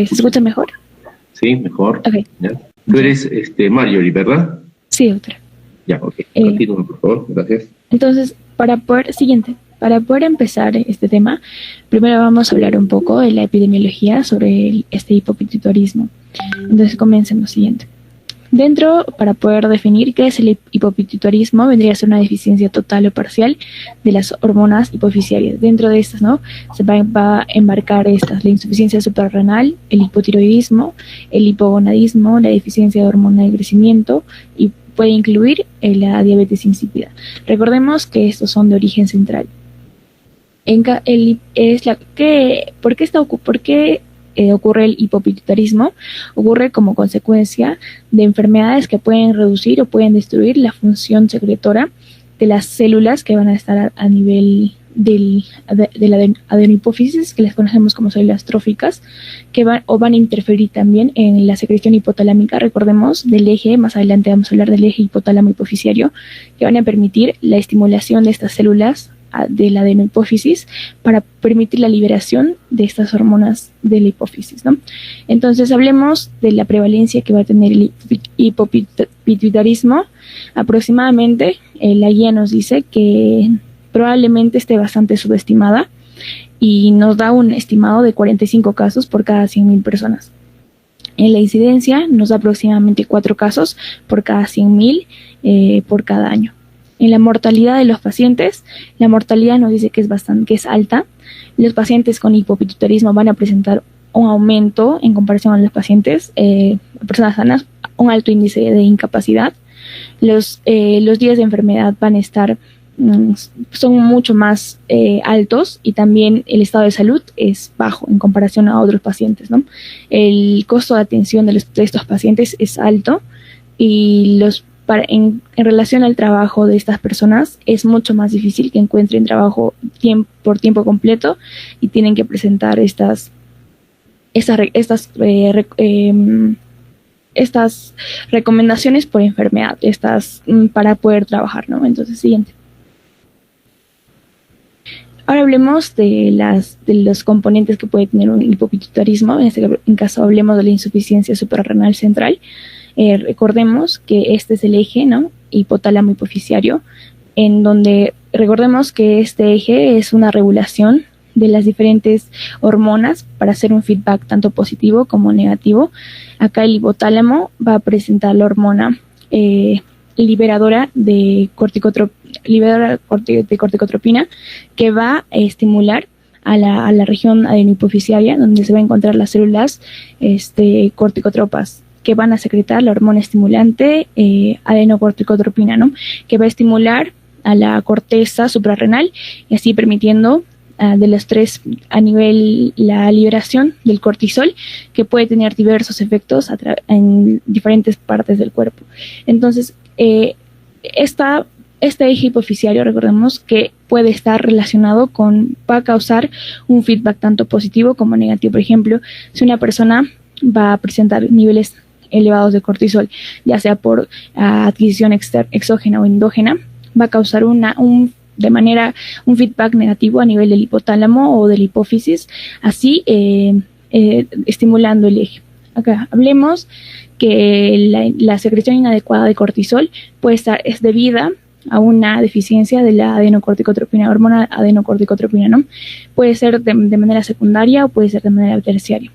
¿Se escucha mejor? Sí, mejor. Ok. ¿Ya? Tú eres Marjorie, ¿verdad? Sí, doctora. Ya, ok. Continúa, por favor. Gracias. Entonces, para poder empezar este tema, primero vamos a hablar un poco de la epidemiología sobre este hipopituitarismo. Entonces, comencemos siguiente. Para poder definir qué es el hipopituitarismo, vendría a ser una deficiencia total o parcial de las hormonas hipofisiarias. Dentro de estas, ¿no? Se va a embarcar la insuficiencia suprarrenal, el hipotiroidismo, el hipogonadismo, la deficiencia de hormona de crecimiento y puede incluir la diabetes insípida. Recordemos que estos son de origen central. ¿Por qué ocurre el hipopituitarismo? Ocurre como consecuencia de enfermedades que pueden reducir o pueden destruir la función secretora de las células que van a estar a nivel de la adenohipófisis, que las conocemos como células tróficas, que van a interferir también en la secreción hipotalámica. Recordemos del eje, más adelante vamos a hablar del eje hipotálamo hipofisiario, que van a permitir la estimulación de estas células de la adenohipófisis para permitir la liberación de estas hormonas de la hipófisis, ¿no? Entonces hablemos de la prevalencia que va a tener el hipopituitarismo. Aproximadamente la guía nos dice que probablemente esté bastante subestimada y nos da un estimado de 45 casos por cada 100.000 personas. En la incidencia nos da aproximadamente 4 casos por cada 100.000 por cada año. En la mortalidad de los pacientes, la mortalidad nos dice que es alta. Los pacientes con hipopituitarismo van a presentar un aumento en comparación a los pacientes, personas sanas, un alto índice de incapacidad. Los días de enfermedad van a estar son mucho más altos y también el estado de salud es bajo en comparación a otros pacientes, ¿no? El costo de atención de estos pacientes es alto y en relación al trabajo de estas personas es mucho más difícil que encuentren trabajo por tiempo completo y tienen que presentar estas recomendaciones por enfermedad, para poder trabajar, ¿no? Entonces, siguiente. Ahora hablemos de los componentes que puede tener un hipopituitarismo. En caso hablemos de la insuficiencia suprarrenal central. Recordemos que este es el eje, ¿no? Hipotálamo hipofisiario, en donde recordemos que este eje es una regulación de las diferentes hormonas para hacer un feedback tanto positivo como negativo. Acá el hipotálamo va a presentar la hormona liberadora de corticotropina, que va a estimular a la región adenohipofisiaria, donde se van a encontrar las células corticotropas, que van a secretar la hormona estimulante adenocorticotropina, ¿no? Que va a estimular a la corteza suprarrenal y así permitiendo del estrés a nivel la liberación del cortisol, que puede tener diversos efectos en diferentes partes del cuerpo. Entonces, este eje hipofisiario, recordemos que puede estar relacionado va a causar un feedback tanto positivo como negativo. Por ejemplo, si una persona va a presentar niveles elevados de cortisol, ya sea por adquisición exógena o endógena, va a causar un feedback negativo a nivel del hipotálamo o de la hipófisis, así estimulando el eje. Acá hablemos que la secreción inadecuada de cortisol es debida a una deficiencia de la adenocorticotropina, hormona adenocorticotropina, ¿no? Puede ser de manera secundaria o puede ser de manera terciaria.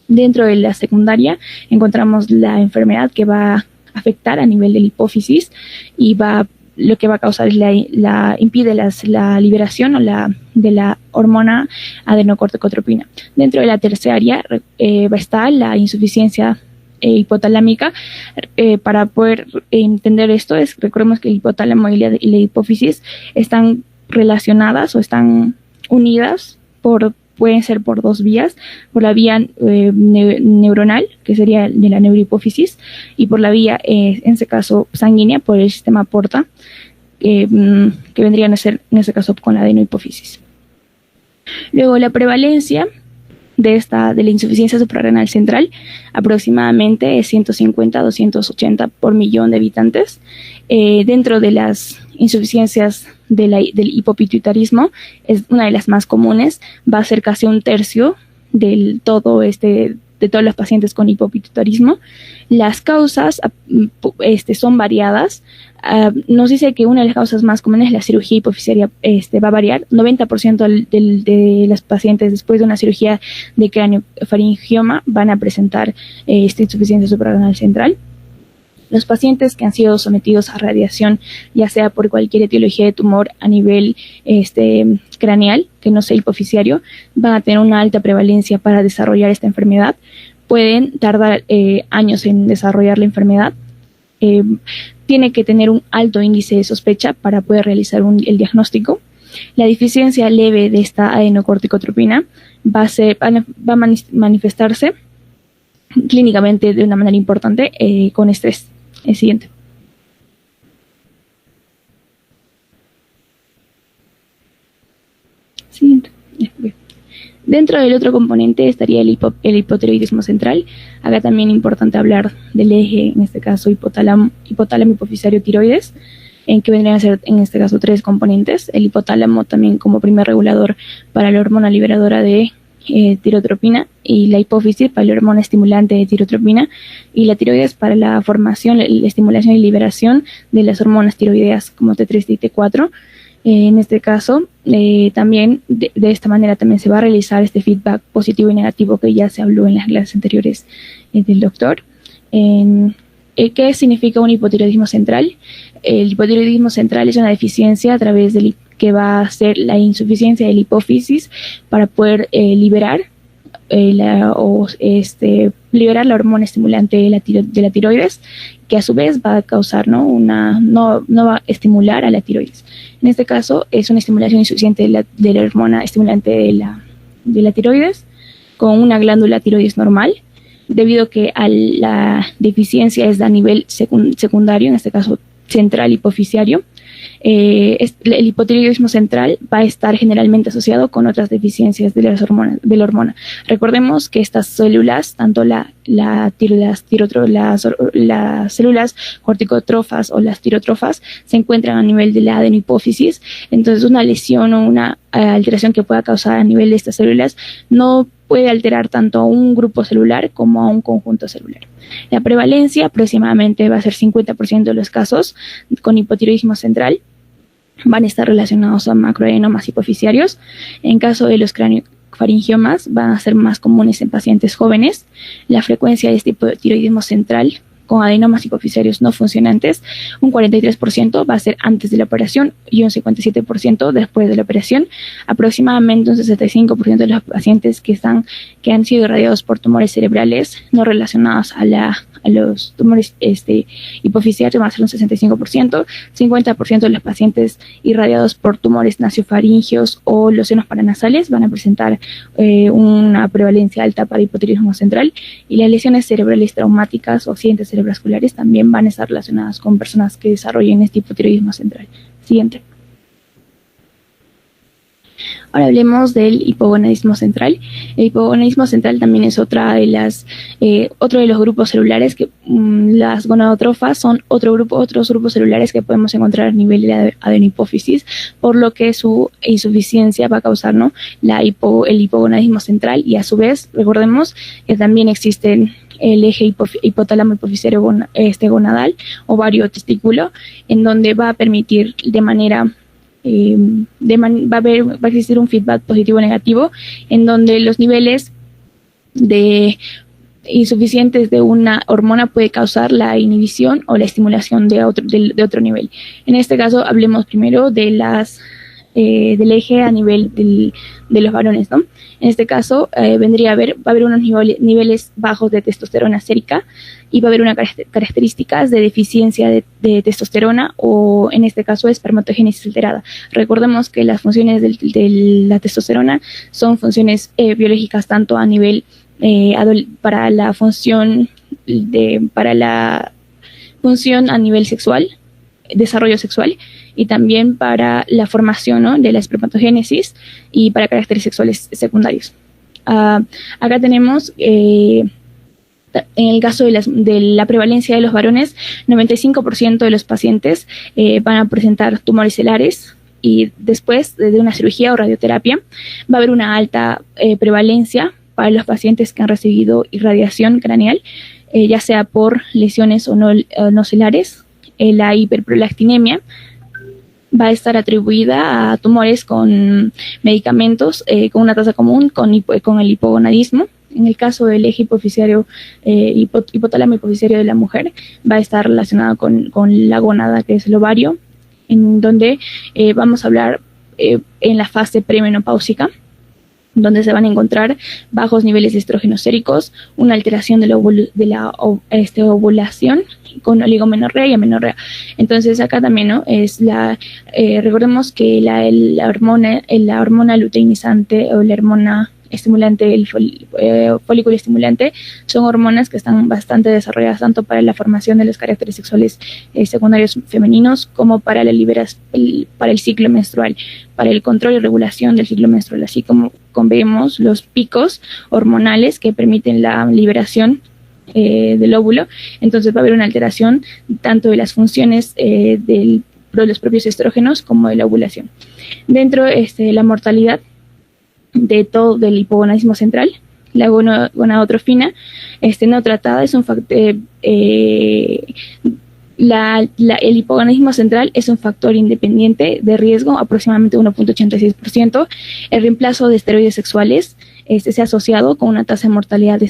Dentro de la secundaria encontramos la enfermedad que va a afectar a nivel de la hipófisis y lo que va a causar es impide la liberación de la hormona adenocorticotropina. Dentro de la terciaria va a estar la insuficiencia hipotalámica. Para poder entender esto, recordemos que el hipotálamo y la hipófisis están relacionadas o están unidas pueden ser por dos vías, por la vía neuronal, que sería de la neurohipófisis, y por la vía, en este caso, sanguínea, por el sistema porta, que vendrían a ser, en este caso, con la adenohipófisis. Luego, la prevalencia de la insuficiencia suprarrenal central aproximadamente es 150 a 280 por millón de habitantes. Dentro de las insuficiencias del hipopituitarismo, es una de las más comunes, va a ser casi un tercio de todos los pacientes con hipopituitarismo. Las causas son variadas. Nos dice que una de las causas más comunes es la cirugía hipofisiaria, va a variar. 90% de los pacientes después de una cirugía de craniofaringioma van a presentar insuficiencia suprarrenal central. Los pacientes que han sido sometidos a radiación, ya sea por cualquier etiología de tumor a nivel craneal, que no sea hipofisiario, van a tener una alta prevalencia para desarrollar esta enfermedad. Pueden tardar años en desarrollar la enfermedad. Tiene que tener un alto índice de sospecha para poder realizar el diagnóstico. La deficiencia leve de esta adenocorticotropina va a manifestarse clínicamente de una manera importante con estrés. El siguiente. Dentro del otro componente estaría el hipotiroidismo central. Acá también es importante hablar del eje, en este caso hipotálamo hipofisario tiroides, en que vendrían a ser en este caso 3 componentes. El hipotálamo también como primer regulador para la hormona liberadora de tirotropina, y la hipófisis para la hormona estimulante de tirotropina, y la tiroides para la formación, la estimulación y liberación de las hormonas tiroideas como T3 y T4. En este caso, también de esta manera también se va a realizar este feedback positivo y negativo que ya se habló en las clases anteriores del doctor. ¿Qué significa un hipotiroidismo central? El hipotiroidismo central es una deficiencia a través del que va a ser la insuficiencia de la hipófisis para poder liberar la hormona estimulante de la tiroides, que a su vez va a causar no va a estimular a la tiroides. En este caso es una estimulación insuficiente de la hormona estimulante de la tiroides con una glándula tiroides normal, debido a que la deficiencia es a nivel secundario, en este caso central hipofisiario. El hipotiroidismo central va a estar generalmente asociado con otras deficiencias de la hormona. Recordemos que estas células, tanto las células corticotrofas o las tirotrofas, se encuentran a nivel de la adenohipófisis. Entonces, una lesión o una alteración que pueda causar a nivel de estas células no puede alterar tanto a un grupo celular como a un conjunto celular. La prevalencia aproximadamente va a ser 50% de los casos con hipotiroidismo central van a estar relacionados a macroadenomas hipofisiarios. En caso de los craniofaringiomas van a ser más comunes en pacientes jóvenes. La frecuencia de este hipotiroidismo central con adenomas hipofisiarios no funcionantes, un 43% va a ser antes de la operación y un 57% después de la operación. Aproximadamente un 65% de los pacientes que han sido irradiados por tumores cerebrales no relacionados a los tumores hipofisiarios va a ser un 65%, 50% de los pacientes irradiados por tumores nasofaringeos o los senos paranasales van a presentar una prevalencia alta para hipotiroidismo central, y las lesiones cerebrales traumáticas o accidentes cerebrovasculares también van a estar relacionadas con personas que desarrollen este hipotiroidismo central. Siguiente. Ahora hablemos del hipogonadismo central. El hipogonadismo central también es otro de los grupos celulares que las gonadotrofas son otros grupos celulares que podemos encontrar a nivel de la adenohipófisis, por lo que su insuficiencia va a causar el hipogonadismo central, y a su vez recordemos que también existen el eje hipotálamo hipofisario gonadal, ovario testículo, en donde va a permitir va a existir un feedback positivo o negativo, en donde los niveles de insuficientes de una hormona puede causar la inhibición o la estimulación de otro nivel. En este caso hablemos primero del eje a nivel de los varones, ¿no? En este caso va a haber unos niveles bajos de testosterona sérica, y va a haber unas características de deficiencia de testosterona, o en este caso espermatogénesis alterada. Recordemos que las funciones de la testosterona son funciones biológicas tanto a nivel para la función a nivel sexual, desarrollo sexual, y también para la formación, ¿no?, de la espermatogénesis, y para caracteres sexuales secundarios. Acá tenemos en el caso de la prevalencia de los varones, 95% de los pacientes van a presentar tumores celares, y después de una cirugía o radioterapia va a haber una alta prevalencia para los pacientes que han recibido irradiación craneal, ya sea por lesiones o no celulares. La hiperprolactinemia va a estar atribuida a tumores con medicamentos con una tasa común con el hipogonadismo. En el caso del eje hipofisiario, hipotálamo hipofisiario de la mujer, va a estar relacionado con la gónada, que es el ovario, en donde vamos a hablar en la fase premenopáusica, donde se van a encontrar bajos niveles de estrógenos séricos, una alteración de la ovulación con oligomenorrea y amenorrea. Entonces acá también, ¿no? Recordemos que la hormona luteinizante o la hormona estimulante, el folículo estimulante, son hormonas que están bastante desarrolladas tanto para la formación de los caracteres sexuales secundarios femeninos como para para el ciclo menstrual, para el control y regulación del ciclo menstrual, así como vemos los picos hormonales que permiten la liberación del óvulo. Entonces va a haber una alteración tanto de las funciones de los propios estrógenos como de la ovulación. Dentro de la mortalidad del hipogonadismo central, la gonadotrofina no tratada es un factor. El hipogonadismo central es un factor independiente de riesgo, aproximadamente 1.86%. El reemplazo de esteroides sexuales se ha asociado con una tasa de mortalidad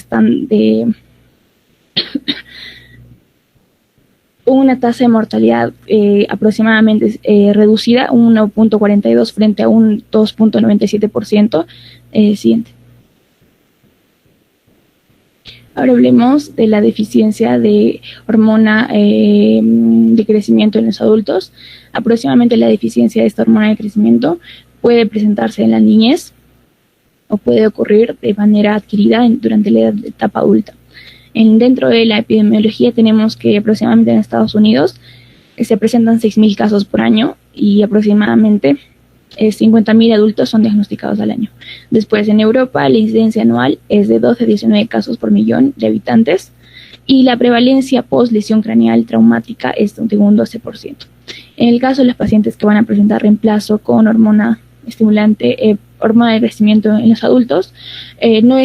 aproximadamente reducida, 1.42 frente a un 2.97%. Siguiente. Ahora hablemos de la deficiencia de hormona de crecimiento en los adultos. Aproximadamente la deficiencia de esta hormona de crecimiento puede presentarse en la niñez o puede ocurrir de manera adquirida durante la etapa adulta. Dentro de la epidemiología tenemos que aproximadamente en Estados Unidos se presentan 6.000 casos por año y aproximadamente 50.000 adultos son diagnosticados al año. Después, en Europa, la incidencia anual es de 12 a 19 casos por millón de habitantes y la prevalencia post-lesión craneal traumática es de un 12%. En el caso de los pacientes que van a presentar reemplazo con hormona estimulante, hormona de crecimiento en los adultos, no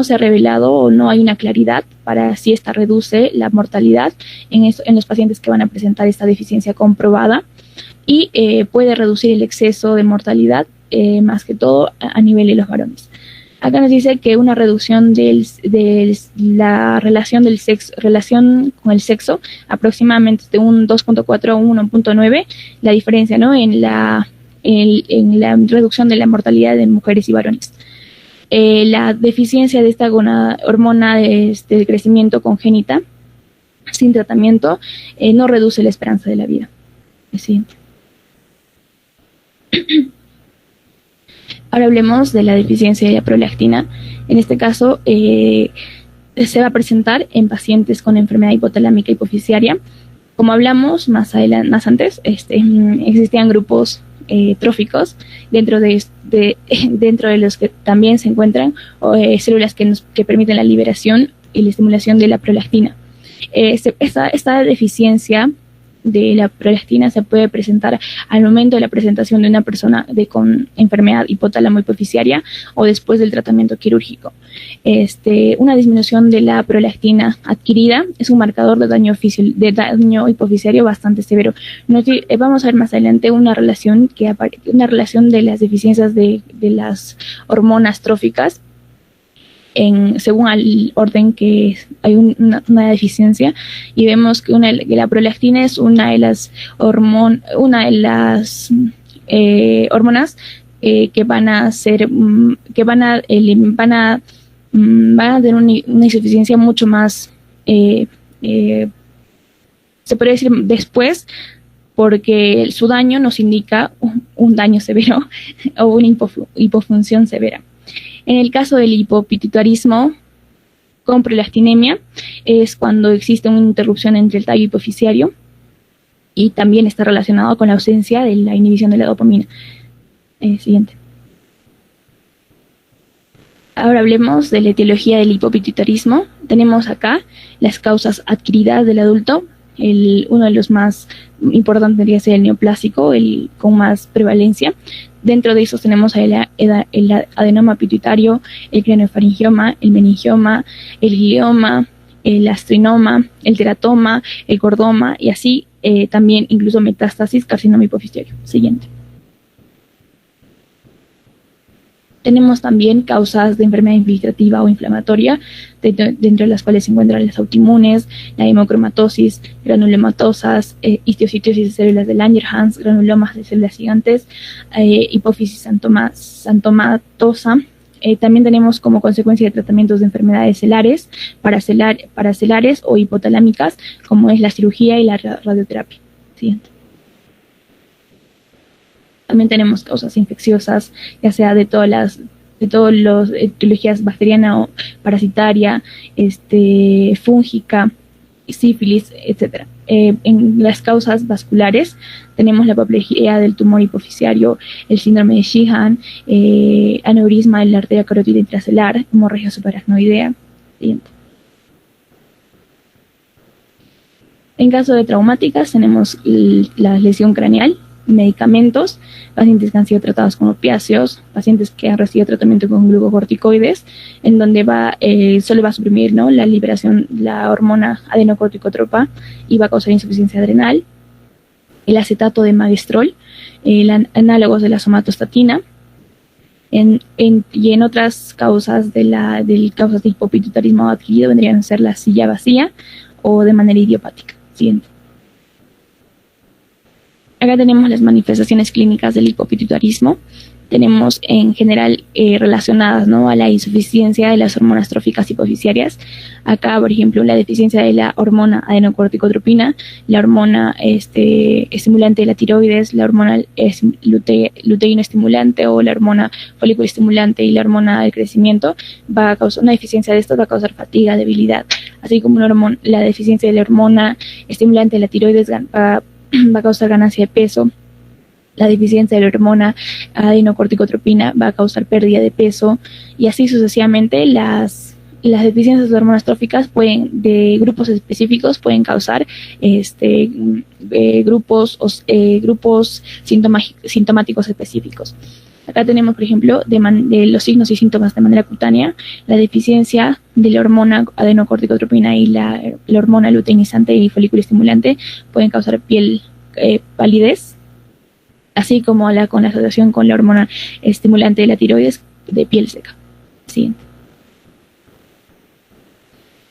se ha revelado o no hay una claridad para si esta reduce la mortalidad en los pacientes que van a presentar esta deficiencia comprobada y puede reducir el exceso de mortalidad más que todo a nivel de los varones. Acá nos dice que una reducción de la relación con el sexo aproximadamente de un 2.4 a un 1.9, la diferencia, ¿no?, en la reducción de la mortalidad de mujeres y varones. La deficiencia de esta hormona de crecimiento congénita sin tratamiento no reduce la esperanza de la vida. El siguiente. Ahora hablemos de la deficiencia de la prolactina. En este caso se va a presentar en pacientes con enfermedad hipotalámica hipofisiaria. Como hablamos más antes, existían grupos tróficos dentro de los que también se encuentran células que permiten la liberación y la estimulación de la prolactina. Esta deficiencia de la prolactina se puede presentar al momento de la presentación de una persona con enfermedad hipotálamo hipofisiaria o después del tratamiento quirúrgico. Una disminución de la prolactina adquirida es un marcador de daño hipofisiario bastante severo. Vamos a ver más adelante una relación de las deficiencias de las hormonas tróficas según el orden que hay una deficiencia, y vemos que la prolactina es una de las hormonas que van a tener una insuficiencia mucho más se podría decir después, porque su daño nos indica un daño severo o una hipofunción severa. En el caso del hipopituitarismo con prolactinemia es cuando existe una interrupción entre el tallo hipofisiario y también está relacionado con la ausencia de la inhibición de la dopamina. Siguiente. Ahora hablemos de la etiología del hipopituitarismo. Tenemos acá las causas adquiridas del adulto. uno de los más importantes debería ser el neoplásico, el con más prevalencia. Dentro de esos tenemos el adenoma pituitario, el craneofaringioma, el meningioma, el glioma, el astrinoma, el teratoma, el cordoma y así también incluso metástasis, carcinoma hipofisario. Siguiente. Tenemos también causas de enfermedad infiltrativa o inflamatoria, dentro de las cuales se encuentran las autoinmunes, la hemocromatosis, granulomatosas, histiocytosis de células de Langerhans, granulomas de células gigantes, hipófisis santomatosa. También tenemos como consecuencia de tratamientos de enfermedades celares, paracelares o hipotalámicas, como es la cirugía y la radioterapia. Siguiente. También tenemos causas infecciosas, ya sea de todas las etiologías bacteriana o parasitaria, fúngica, sífilis, etc. En las causas vasculares tenemos la apoplejía del tumor hipoficiario, el síndrome de Sheehan, aneurisma de la arteria carótida intracelular, hemorragia subaracnoidea. Siguiente. En caso de traumáticas tenemos la lesión craneal, medicamentos, pacientes que han sido tratados con opiáceos, pacientes que han recibido tratamiento con glucocorticoides, en donde solo va a suprimir, ¿no?, la liberación, la hormona adenocorticotropa y va a causar insuficiencia adrenal. El acetato de magnestrol, análogos de la somatostatina, y en otras causas causas de hipopituitarismo adquirido vendrían a ser la silla vacía o de manera idiopática. Siguiente. Acá tenemos las manifestaciones clínicas del hipopituitarismo. Tenemos en general relacionadas, ¿no?, a la insuficiencia de las hormonas tróficas hipofisiarias. Acá, por ejemplo, la deficiencia de la hormona adenocorticotropina, la hormona estimulante de la tiroides, la hormona luteíno estimulante o la hormona folículo estimulante y la hormona del crecimiento, va a causar una deficiencia de estas, va a causar fatiga, debilidad, así como la deficiencia de la hormona estimulante de la tiroides va a causar ganancia de peso. La deficiencia de la hormona adenocorticotropina va a causar pérdida de peso y así sucesivamente. Las deficiencias de hormonas tróficas de grupos específicos pueden causar grupos sintomáticos específicos. Acá tenemos, por ejemplo, de los signos y síntomas de manera cutánea, la deficiencia de la hormona adenocorticotropina y la hormona luteinizante y folículo estimulante pueden causar palidez, así como con la asociación con la hormona estimulante de la tiroides, de piel seca. Siguiente.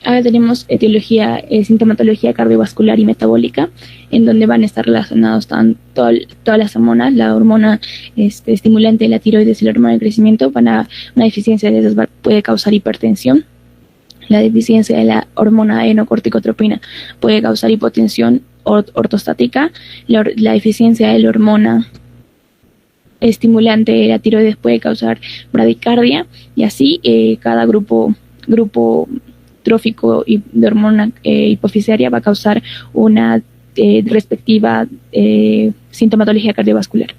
Ahora tenemos sintomatología cardiovascular y metabólica, en donde van a estar relacionados todas las hormonas. La hormona estimulante de la tiroides y la hormona de crecimiento, una deficiencia de esas puede causar hipertensión. La deficiencia de la hormona adenocorticotropina puede causar hipotensión ortostática. La deficiencia de la hormona estimulante de la tiroides puede causar bradicardia, y así cada grupo trófico y de hormona hipofisiaria va a causar una respectiva sintomatología cardiovascular.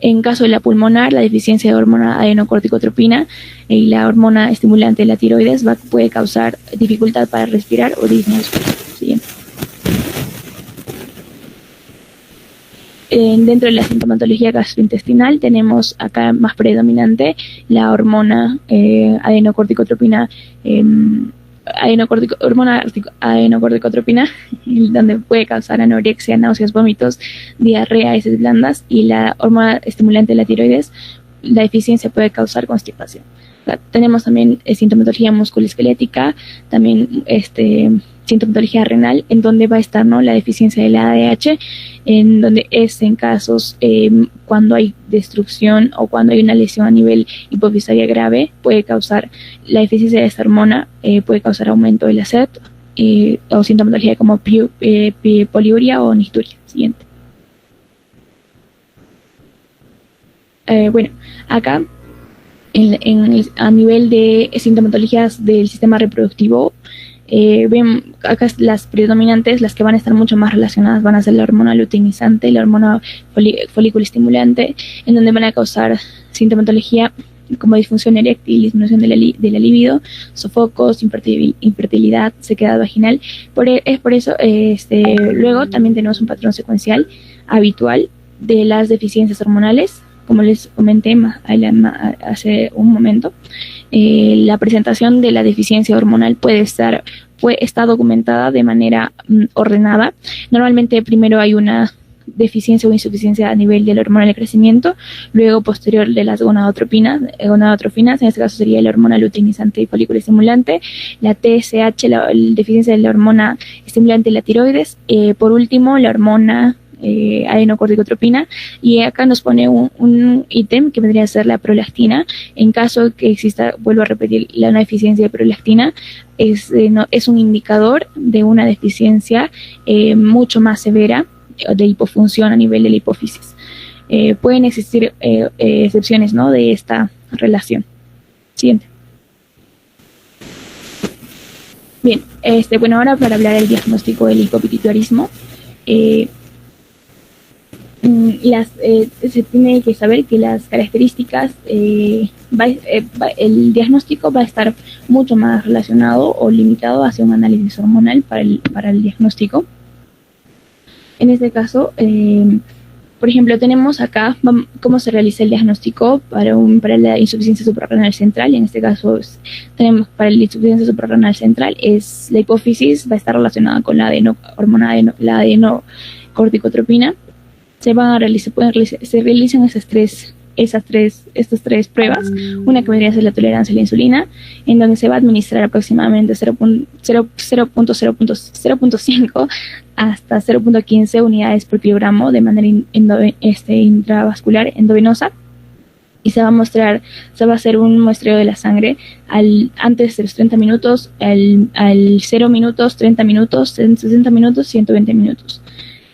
En caso de la pulmonar, la deficiencia de hormona adenocorticotropina y la hormona estimulante de la tiroides puede causar dificultad para respirar o disnea respiratoria. Siguiente. Dentro de la sintomatología gastrointestinal tenemos acá más predominante la hormona adenocorticotropina, hormona adenocorticotropina, donde puede causar anorexia, náuseas, vómitos, diarrea, heces blandas, y la hormona estimulante de la tiroides, la deficiencia puede causar constipación. Tenemos también sintomatología musculoesquelética, también sintomatología renal, en donde va a estar, ¿no?, la deficiencia de la ADH, en donde es en casos cuando hay destrucción o cuando hay una lesión a nivel hipofisaria grave, puede causar la deficiencia de esta hormona, puede causar aumento de la sed o sintomatología como poliuria o nicturia. Siguiente. Bueno, acá a nivel de sintomatologías del sistema reproductivo, ven acá las predominantes, las que van a estar mucho más relacionadas van a ser la hormona luteinizante y la hormona folículo estimulante, en donde van a causar sintomatología como disfunción eréctil, disminución de la libido, sofocos, infertilidad, sequedad vaginal. Es por eso, luego también tenemos un patrón secuencial habitual de las deficiencias hormonales, como les comenté hace un momento. La presentación de la deficiencia hormonal está documentada de manera ordenada. Normalmente primero hay una deficiencia o insuficiencia a nivel de la hormona del crecimiento, luego posterior de las gonadotropinas, en este caso sería la hormona luteinizante y folículo estimulante, la TSH, la deficiencia de la hormona estimulante de la tiroides, por último la hormona adenocorticotropina, y acá nos pone un ítem que vendría a ser la prolactina. En caso que exista, vuelvo a repetir, una deficiencia de prolactina, es un indicador de una deficiencia mucho más severa de hipofunción a nivel de la hipófisis. Pueden existir excepciones, ¿no?, de esta relación. Siguiente. Bien, bueno, ahora para hablar del diagnóstico del hipopituitarismo, se tiene que saber que las características, el diagnóstico va a estar mucho más relacionado o limitado hacia un análisis hormonal para el diagnóstico. En este caso, por ejemplo, tenemos acá cómo se realiza el diagnóstico para la insuficiencia suprarrenal central. En este caso, tenemos para la insuficiencia suprarrenal central, la hipófisis va a estar relacionada con la adenocorticotropina. Se realizan estas tres pruebas, una que vendría a ser la tolerancia a la insulina, en donde se va a administrar aproximadamente 0.5 hasta 0.15 unidades por kilogramo de manera intravascular endovenosa, y se va a hacer un muestreo de la sangre antes de los 30 minutos, al 0 minutos, 30 minutos, 60 minutos, 120 minutos.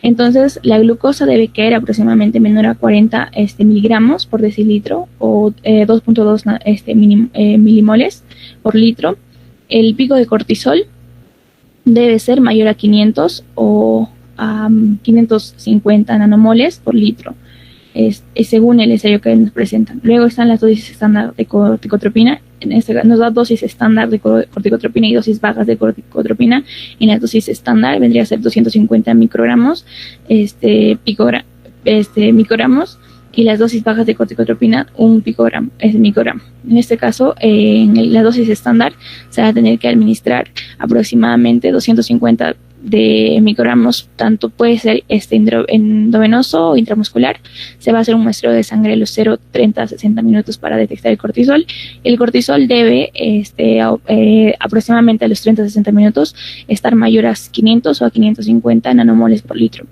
Entonces, la glucosa debe caer aproximadamente menor a 40 miligramos por decilitro o 2.2 milimoles por litro. El pico de cortisol debe ser mayor a 500 o a 550 nanomoles por litro, según el ensayo que nos presentan. Luego están las dosis estándar de corticotropina. Nos da dosis estándar de corticotropina y dosis bajas de corticotropina. En la dosis estándar vendría a ser 250 microgramos, microgramos, y las dosis bajas de corticotropina 1 microgramo. En este caso, en la dosis estándar se va a tener que administrar aproximadamente 250 de microgramos, tanto puede ser endovenoso o intramuscular. Se va a hacer un muestreo de sangre a los 0.30 a 60 minutos para detectar el cortisol. El cortisol debe aproximadamente a los 30 a 60 minutos estar mayor a 500 o a 550 nanomoles por litro.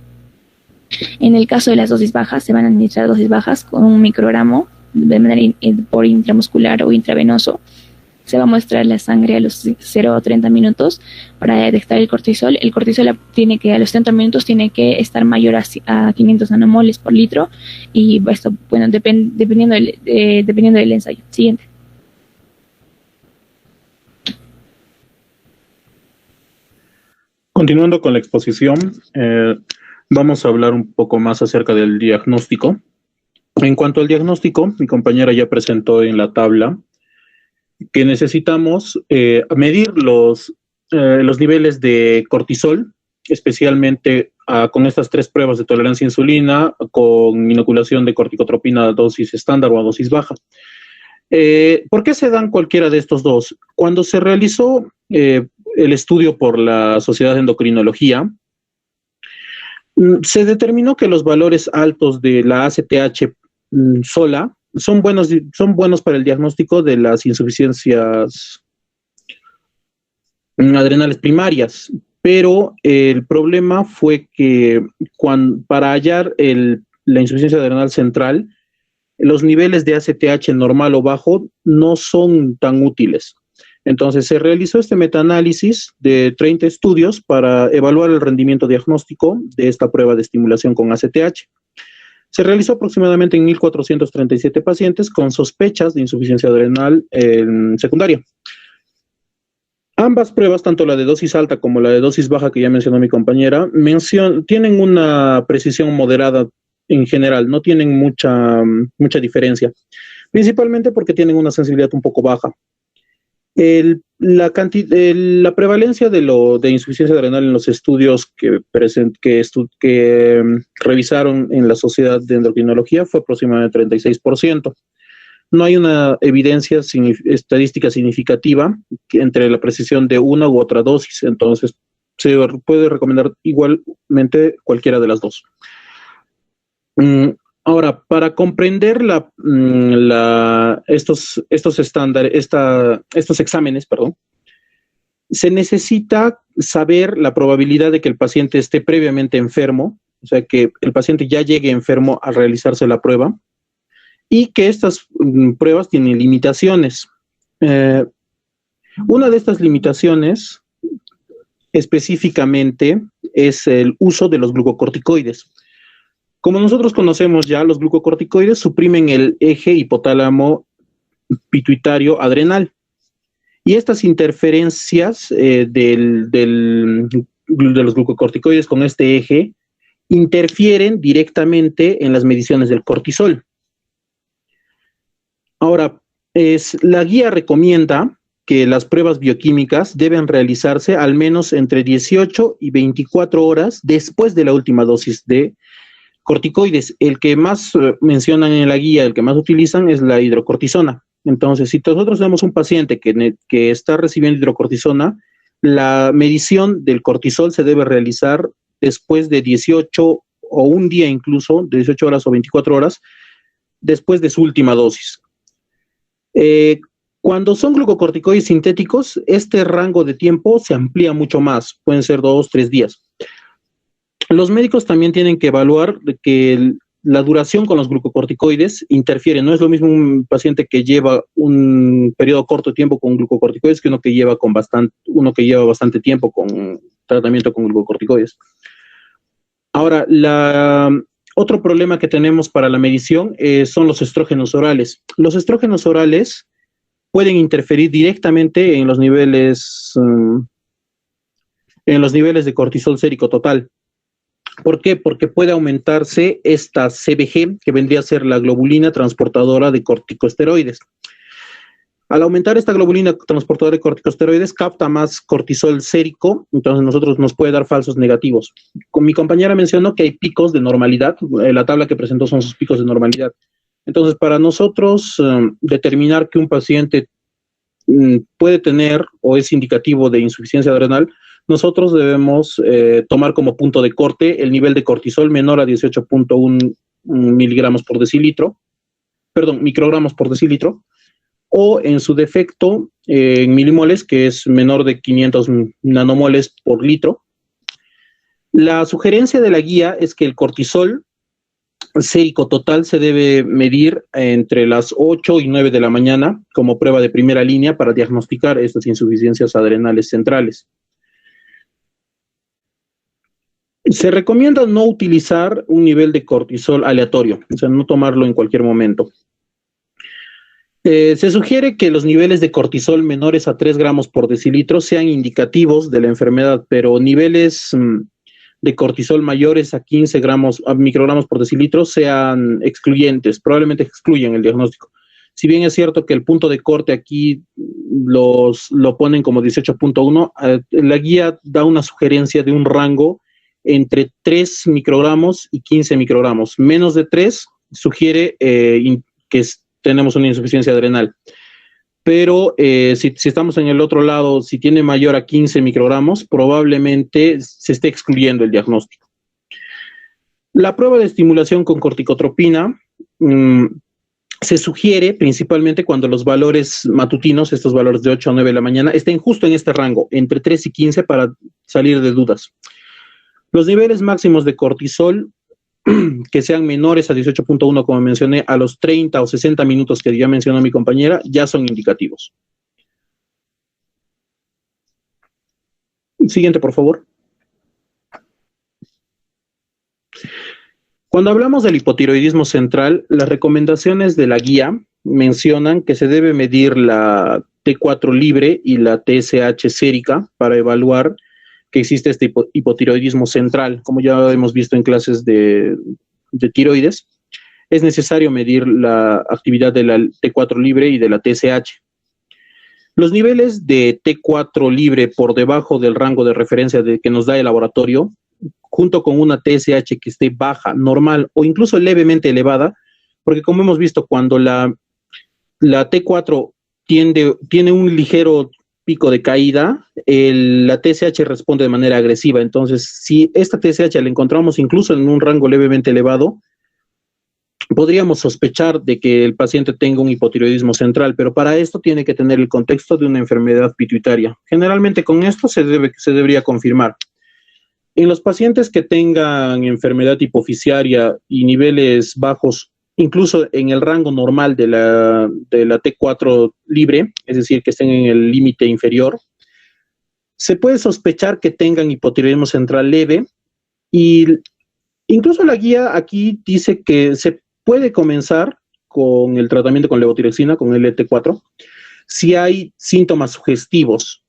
En el caso de las dosis bajas, se van a administrar dosis bajas con 1 microgramo de manera por intramuscular o intravenoso. Se va a mostrar la sangre a los 0 a 30 minutos para detectar el cortisol. El cortisol a los 30 minutos tiene que estar mayor a 500 nanomoles por litro, y esto, bueno, dependiendo del ensayo. Siguiente. Continuando con la exposición, vamos a hablar un poco más acerca del diagnóstico. En cuanto al diagnóstico, mi compañera ya presentó en la tabla que necesitamos medir los niveles de cortisol, especialmente con estas tres pruebas de tolerancia a insulina, con inoculación de corticotropina a dosis estándar o a dosis baja. ¿Por qué se dan cualquiera de estos dos? Cuando se realizó el estudio por la Sociedad de Endocrinología, se determinó que los valores altos de la ACTH sola son buenos para el diagnóstico de las insuficiencias adrenales primarias, pero el problema fue que para hallar la insuficiencia adrenal central, los niveles de ACTH normal o bajo no son tan útiles. Entonces se realizó este metaanálisis de 30 estudios para evaluar el rendimiento diagnóstico de esta prueba de estimulación con ACTH. Se realizó aproximadamente en 1.437 pacientes con sospechas de insuficiencia adrenal secundaria. Ambas pruebas, tanto la de dosis alta como la de dosis baja que ya mencionó mi compañera, tienen una precisión moderada en general, no tienen mucha diferencia, principalmente porque tienen una sensibilidad un poco baja. La prevalencia de insuficiencia adrenal en los estudios que revisaron en la Sociedad de Endocrinología fue aproximadamente 36%. No hay una evidencia estadística significativa entre la precisión de una u otra dosis, entonces se puede recomendar igualmente cualquiera de las dos. Ahora, para comprender estos exámenes, se necesita saber la probabilidad de que el paciente esté previamente enfermo, o sea, que el paciente ya llegue enfermo al realizarse la prueba, y que estas pruebas tienen limitaciones. Una de estas limitaciones específicamente es el uso de los glucocorticoides. Como nosotros conocemos ya, los glucocorticoides suprimen el eje hipotálamo pituitario adrenal. Y estas interferencias de los glucocorticoides con este eje interfieren directamente en las mediciones del cortisol. Ahora, la guía recomienda que las pruebas bioquímicas deben realizarse al menos entre 18 y 24 horas después de la última dosis de corticoides. El que más mencionan en la guía, el que más utilizan es la hidrocortisona. Entonces, si nosotros tenemos un paciente que está recibiendo hidrocortisona, la medición del cortisol se debe realizar después de 18 o un día incluso, de 18 horas o 24 horas, después de su última dosis. Cuando son glucocorticoides sintéticos, este rango de tiempo se amplía mucho más, pueden ser 2, 3 días. Los médicos también tienen que evaluar que la duración con los glucocorticoides interfiere. No es lo mismo un paciente que lleva un periodo corto de tiempo con glucocorticoides que uno que lleva bastante tiempo con tratamiento con glucocorticoides. Ahora, otro problema que tenemos para la medición son los estrógenos orales. Los estrógenos orales pueden interferir directamente en los niveles de cortisol sérico total. ¿Por qué? Porque puede aumentarse esta CBG, que vendría a ser la globulina transportadora de corticosteroides. Al aumentar esta globulina transportadora de corticosteroides, capta más cortisol sérico, entonces nos puede dar falsos negativos. Mi compañera mencionó que hay picos de normalidad, la tabla que presentó son sus picos de normalidad. Entonces, para nosotros determinar que un paciente puede tener o es indicativo de insuficiencia adrenal, nosotros debemos tomar como punto de corte el nivel de cortisol menor a 18.1 microgramos por decilitro, o en su defecto en milimoles, que es menor de 500 nanomoles por litro. La sugerencia de la guía es que el cortisol sérico total se debe medir entre las 8 y 9 de la mañana como prueba de primera línea para diagnosticar estas insuficiencias adrenales centrales. Se recomienda no utilizar un nivel de cortisol aleatorio, o sea, no tomarlo en cualquier momento. Se sugiere que los niveles de cortisol menores a 3 gramos por decilitro sean indicativos de la enfermedad, pero niveles de cortisol mayores a 15 microgramos por decilitro sean excluyentes, probablemente excluyen el diagnóstico. Si bien es cierto que el punto de corte aquí lo ponen como 18.1, la guía da una sugerencia de un rango entre 3 microgramos y 15 microgramos. Menos de 3 sugiere que tenemos una insuficiencia adrenal. Pero si estamos en el otro lado, si tiene mayor a 15 microgramos, probablemente se esté excluyendo el diagnóstico. La prueba de estimulación con corticotropina se sugiere principalmente cuando los valores matutinos, estos valores de 8 a 9 de la mañana, estén justo en este rango, entre 3 y 15 para salir de dudas. Los niveles máximos de cortisol que sean menores a 18.1, como mencioné, a los 30 o 60 minutos que ya mencionó mi compañera, ya son indicativos. Siguiente, por favor. Cuando hablamos del hipotiroidismo central, las recomendaciones de la guía mencionan que se debe medir la T4 libre y la TSH sérica para evaluar que existe este hipotiroidismo central, como ya hemos visto en clases de de tiroides, es necesario medir la actividad de la T4 libre y de la TSH. Los niveles de T4 libre por debajo del rango de referencia que nos da el laboratorio, junto con una TSH que esté baja, normal o incluso levemente elevada, porque como hemos visto, cuando la T4 tiene un ligero pico de caída, la TSH responde de manera agresiva. Entonces, si esta TSH la encontramos incluso en un rango levemente elevado, podríamos sospechar de que el paciente tenga un hipotiroidismo central, pero para esto tiene que tener el contexto de una enfermedad pituitaria. Generalmente con esto se debería confirmar. En los pacientes que tengan enfermedad hipoficiaria y niveles bajos, incluso en el rango normal de la T4 libre, es decir, que estén en el límite inferior, se puede sospechar que tengan hipotiroidismo central leve, y incluso la guía aquí dice que se puede comenzar con el tratamiento con levotiroxina, con LT4, si hay síntomas sugestivos.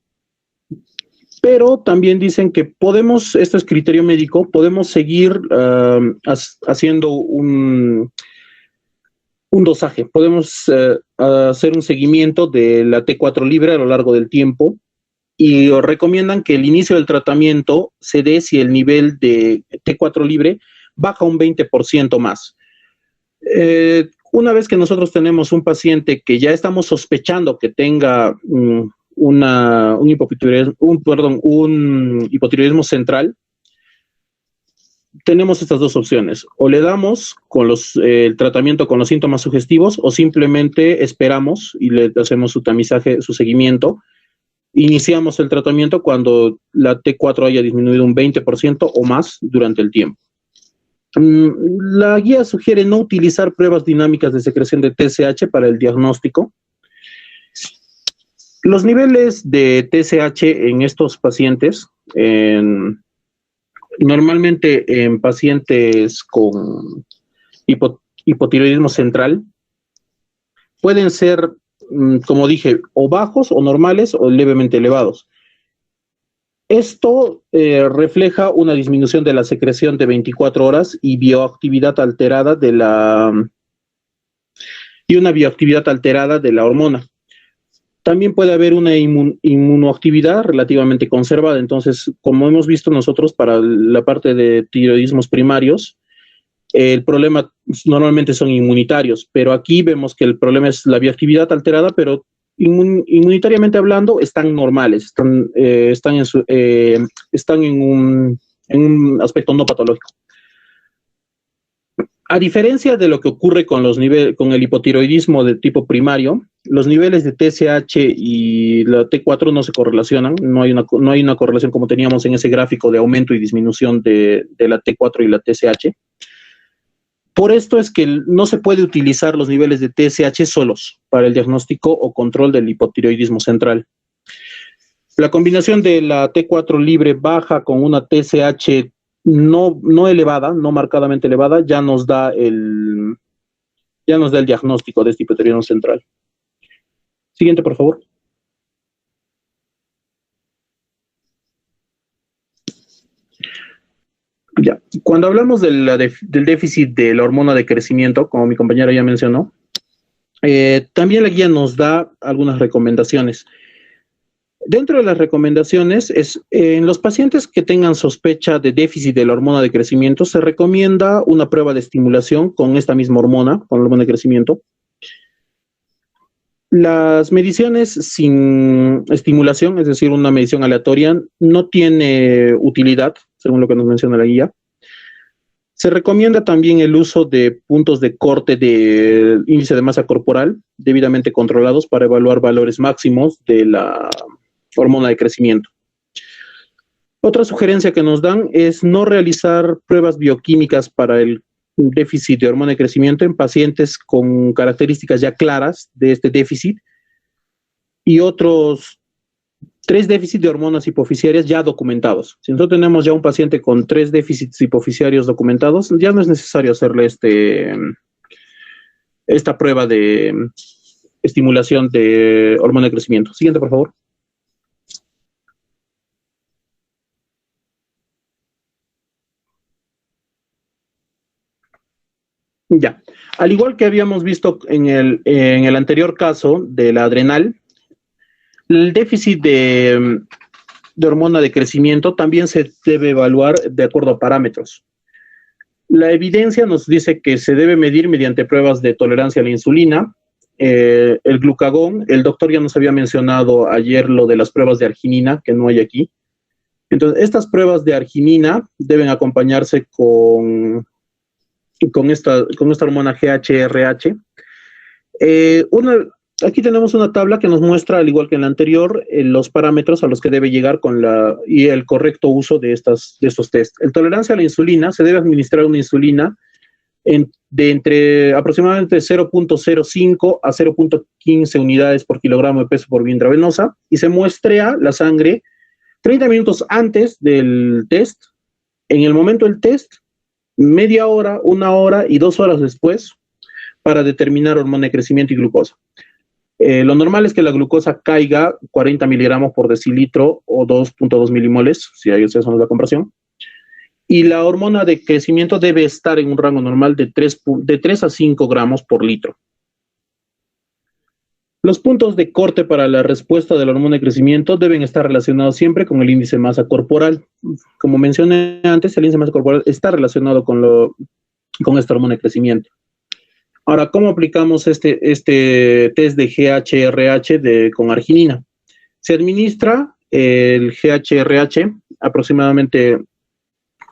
Pero también dicen que podemos, esto es criterio médico, podemos seguir haciendo un dosaje. Podemos hacer un seguimiento de la T4 libre a lo largo del tiempo, y recomiendan que el inicio del tratamiento se dé si el nivel de T4 libre baja un 20% más. Una vez que nosotros tenemos un paciente que ya estamos sospechando que tenga un hipotiroidismo central, tenemos estas dos opciones: o le damos con el tratamiento con los síntomas sugestivos, o simplemente esperamos y le hacemos su tamizaje, su seguimiento. Iniciamos el tratamiento cuando la T4 haya disminuido un 20% o más durante el tiempo. La guía sugiere no utilizar pruebas dinámicas de secreción de TSH para el diagnóstico. Los niveles de TSH en estos pacientes, normalmente en pacientes con hipotiroidismo central, pueden ser, como dije, o bajos o normales o levemente elevados. Esto refleja una disminución de la secreción de 24 horas y bioactividad alterada una bioactividad alterada de la hormona. También puede haber una inmunoactividad relativamente conservada. Entonces, como hemos visto nosotros para la parte de tiroidismos primarios, el problema normalmente son inmunitarios, pero aquí vemos que el problema es la bioactividad alterada, pero inmunitariamente hablando están normales, están en un aspecto no patológico. A diferencia de lo que ocurre con el hipotiroidismo de tipo primario, los niveles de TSH y la T4 no se correlacionan, no hay una correlación como teníamos en ese gráfico de aumento y disminución de la T4 y la TSH. Por esto es que no se puede utilizar los niveles de TSH solos para el diagnóstico o control del hipotiroidismo central. La combinación de la T4 libre baja con una TSH no elevada, no marcadamente elevada, ya nos da el diagnóstico de este hipotiroidismo central. Siguiente, por favor. Ya. Cuando hablamos del déficit de la hormona de crecimiento, como mi compañera ya mencionó, también la guía nos da algunas recomendaciones. Dentro de las recomendaciones, en los pacientes que tengan sospecha de déficit de la hormona de crecimiento, se recomienda una prueba de estimulación con esta misma hormona, con la hormona de crecimiento. Las mediciones sin estimulación, es decir, una medición aleatoria, no tiene utilidad, según lo que nos menciona la guía. Se recomienda también el uso de puntos de corte de índice de masa corporal debidamente controlados para evaluar valores máximos de la hormona de crecimiento. Otra sugerencia que nos dan es no realizar pruebas bioquímicas para el déficit de hormona de crecimiento en pacientes con características ya claras de este déficit y otros 3 déficits de hormonas hipoficiarias ya documentados. Si nosotros tenemos ya un paciente con 3 déficits hipoficiarios documentados, ya no es necesario hacerle esta prueba de estimulación de hormona de crecimiento. Siguiente, por favor. Ya. Al igual que habíamos visto en el anterior caso de la adrenal, el déficit de hormona de crecimiento también se debe evaluar de acuerdo a parámetros. La evidencia nos dice que se debe medir mediante pruebas de tolerancia a la insulina, el glucagón. El doctor ya nos había mencionado ayer lo de las pruebas de arginina, que no hay aquí. Entonces, estas pruebas de arginina deben acompañarse con esta hormona GHRH. Aquí tenemos una tabla que nos muestra, al igual que en la anterior, los parámetros a los que debe llegar y el correcto uso de estos test. En tolerancia a la insulina, se debe administrar una insulina de entre aproximadamente 0.05 a 0.15 unidades por kilogramo de peso por vía intravenosa, y se muestrea la sangre 30 minutos antes del test, en el momento del test, media hora, 1 hora y 2 horas después, para determinar hormona de crecimiento y glucosa. Lo normal es que la glucosa caiga 40 miligramos por decilitro o 2.2 milimoles, si ahí ustedes son la comparación. Y la hormona de crecimiento debe estar en un rango normal de 3 a 5 gramos por litro. Los puntos de corte para la respuesta de la hormona de crecimiento deben estar relacionados siempre con el índice de masa corporal. Como mencioné antes, el índice de masa corporal está relacionado con esta hormona de crecimiento. Ahora, ¿cómo aplicamos este test de GHRH con arginina? Se administra el GHRH aproximadamente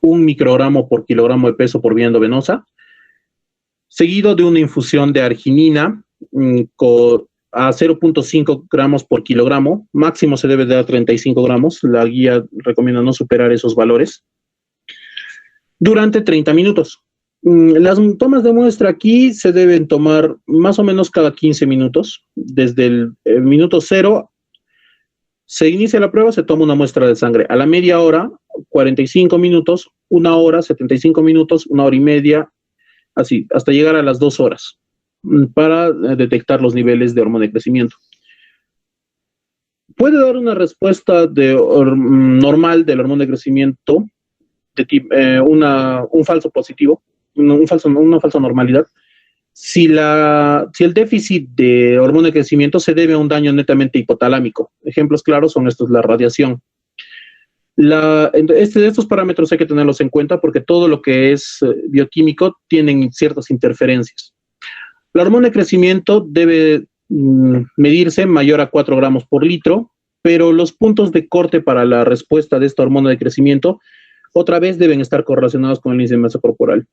1 microgramo por kilogramo de peso por vía endovenosa, seguido de una infusión de arginina a 0.5 gramos por kilogramo. Máximo se debe dar 35 gramos. La guía recomienda no superar esos valores durante 30 minutos. Las tomas de muestra aquí se deben tomar más o menos cada 15 minutos. Desde el minuto 0 se inicia la prueba, se toma una muestra de sangre. A la media hora, 45 minutos, 1 hora, 75 minutos, 1 hora y media, así, hasta llegar a las 2 horas, para detectar los niveles de hormona de crecimiento. Puede dar una respuesta normal de la hormona de crecimiento, un falso positivo, una falsa normalidad, si el déficit de hormona de crecimiento se debe a un daño netamente hipotalámico. Ejemplos claros son estos: la radiación. Estos parámetros hay que tenerlos en cuenta porque todo lo que es bioquímico tienen ciertas interferencias. La hormona de crecimiento debe medirse mayor a 4 gramos por litro, pero los puntos de corte para la respuesta de esta hormona de crecimiento otra vez deben estar correlacionados con el índice de masa corporal.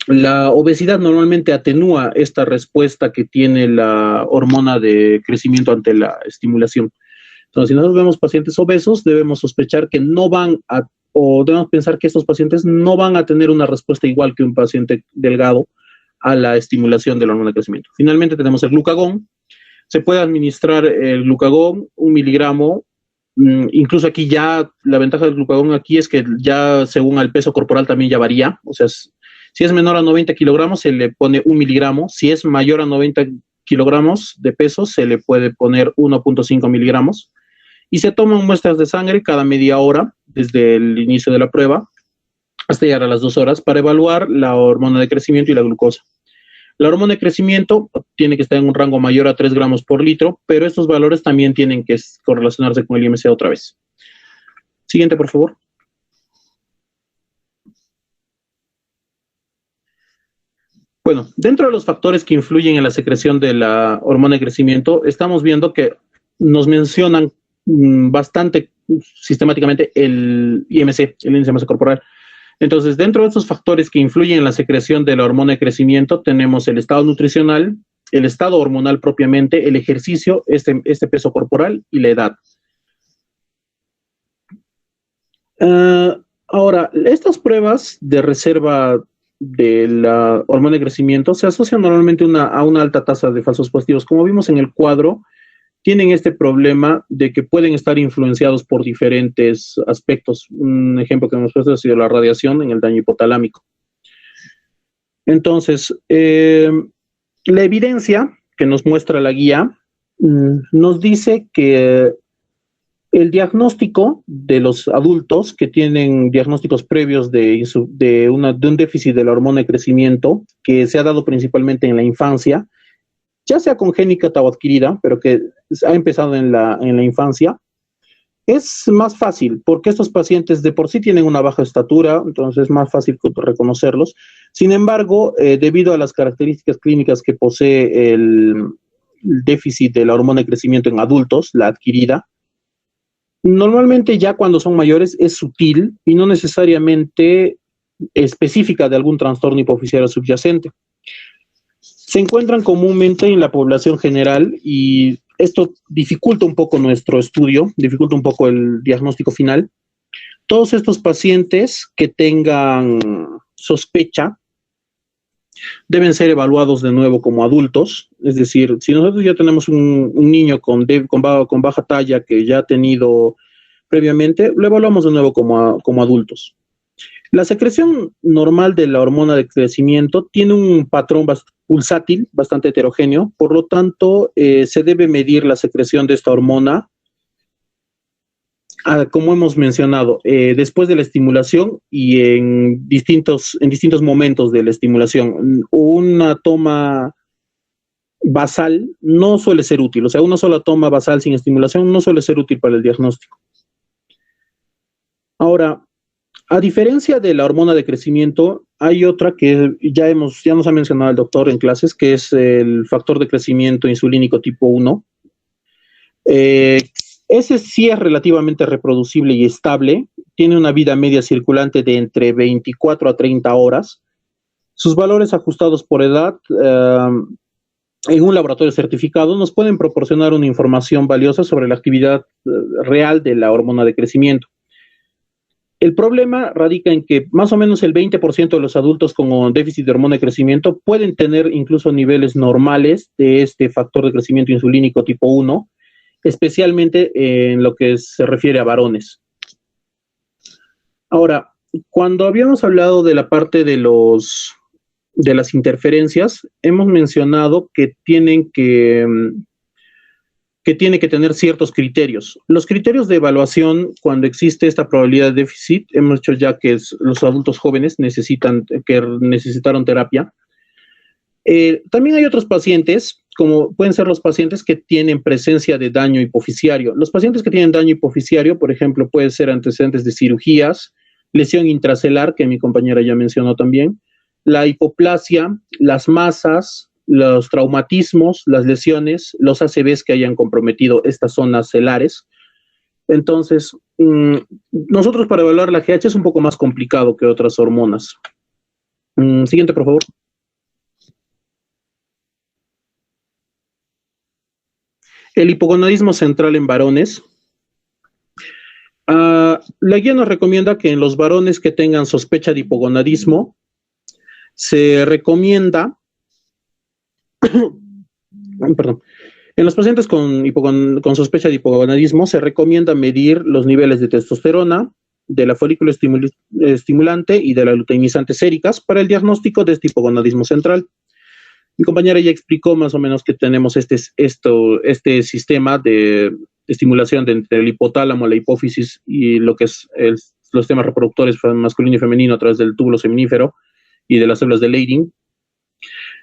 La obesidad normalmente atenúa esta respuesta que tiene la hormona de crecimiento ante la estimulación. Entonces, si nosotros vemos pacientes obesos, debemos sospechar que debemos pensar que estos pacientes no van a tener una respuesta igual que un paciente delgado a la estimulación de la hormona de crecimiento. Finalmente tenemos el glucagón. Se puede administrar el glucagón, 1 miligramo. Incluso aquí ya la ventaja del glucagón aquí es que ya según el peso corporal también ya varía. O sea, si es menor a 90 kilogramos se le pone 1 miligramo. Si es mayor a 90 kilogramos de peso se le puede poner 1.5 miligramos. Y se toman muestras de sangre cada media hora desde el inicio de la prueba hasta llegar a las 2 horas para evaluar la hormona de crecimiento y la glucosa. La hormona de crecimiento tiene que estar en un rango mayor a 3 gramos por litro, pero estos valores también tienen que correlacionarse con el IMC otra vez. Siguiente, por favor. Bueno, dentro de los factores que influyen en la secreción de la hormona de crecimiento, estamos viendo que nos mencionan bastante sistemáticamente el IMC, el índice de masa corporal. Entonces, dentro de estos factores que influyen en la secreción de la hormona de crecimiento, tenemos el estado nutricional, el estado hormonal propiamente, el ejercicio, este peso corporal y la edad. Ahora, estas pruebas de reserva de la hormona de crecimiento se asocian normalmente a una alta tasa de falsos positivos. Como vimos en el cuadro, tienen este problema de que pueden estar influenciados por diferentes aspectos. Un ejemplo que hemos puesto ha sido la radiación en el daño hipotalámico. Entonces, la evidencia que nos muestra la guía nos dice que El diagnóstico de los adultos que tienen diagnósticos previos de un déficit de la hormona de crecimiento, que se ha dado principalmente en la infancia, ya sea congénita o adquirida, pero que ha empezado en la infancia, es más fácil, porque estos pacientes de por sí tienen una baja estatura, entonces es más fácil reconocerlos. Sin embargo, debido a las características clínicas que posee el déficit de la hormona de crecimiento en adultos, la adquirida, normalmente ya cuando son mayores es sutil y no necesariamente específica de algún trastorno hipofisiario subyacente. Se encuentran comúnmente en la población general y esto dificulta un poco nuestro estudio, dificulta un poco el diagnóstico final. Todos estos pacientes que tengan sospecha deben ser evaluados de nuevo como adultos, es decir, si nosotros ya tenemos un niño con baja talla que ya ha tenido previamente, lo evaluamos de nuevo como adultos. La secreción normal de la hormona de crecimiento tiene un patrón pulsátil, bastante heterogéneo, por lo tanto, se debe medir la secreción de esta hormona, como hemos mencionado, después de la estimulación y en distintos momentos de la estimulación. Una toma basal no suele ser útil, o sea, una sola toma basal sin estimulación no suele ser útil para el diagnóstico. Ahora, a diferencia de la hormona de crecimiento, hay otra que ya nos ha mencionado el doctor en clases, que es el factor de crecimiento insulínico tipo 1. Ese sí es relativamente reproducible y estable, tiene una vida media circulante de entre 24 a 30 horas. Sus valores ajustados por edad en un laboratorio certificado nos pueden proporcionar una información valiosa sobre la actividad real de la hormona de crecimiento. El problema radica en que más o menos el 20% de los adultos con déficit de hormona de crecimiento pueden tener incluso niveles normales de este factor de crecimiento insulínico tipo 1, especialmente en lo que se refiere a varones. Ahora, cuando habíamos hablado de la parte de las interferencias, hemos mencionado que tiene que tener ciertos criterios. Los criterios de evaluación, cuando existe esta probabilidad de déficit, hemos dicho ya que los adultos jóvenes necesitaron terapia. También hay otros pacientes, como pueden ser los pacientes que tienen presencia de daño hipofisiario. Los pacientes que tienen daño hipofisiario, por ejemplo, pueden ser antecedentes de cirugías, lesión intracelular, que mi compañera ya mencionó también, la hipoplasia, las masas, los traumatismos, las lesiones, los ACVs que hayan comprometido estas zonas celares. Entonces, nosotros para evaluar la GH es un poco más complicado que otras hormonas. Siguiente, por favor. El hipogonadismo central en varones. La guía nos recomienda que en los varones que tengan sospecha de hipogonadismo, se recomienda perdón. En los pacientes con sospecha de hipogonadismo se recomienda medir los niveles de testosterona, de la folículo estimulante y de la luteinizante séricas para el diagnóstico de este hipogonadismo central. Mi compañera ya explicó más o menos que tenemos este sistema de estimulación entre el hipotálamo, la hipófisis y lo que es los sistemas reproductores masculino y femenino a través del túbulo seminífero y de las células de Leydig.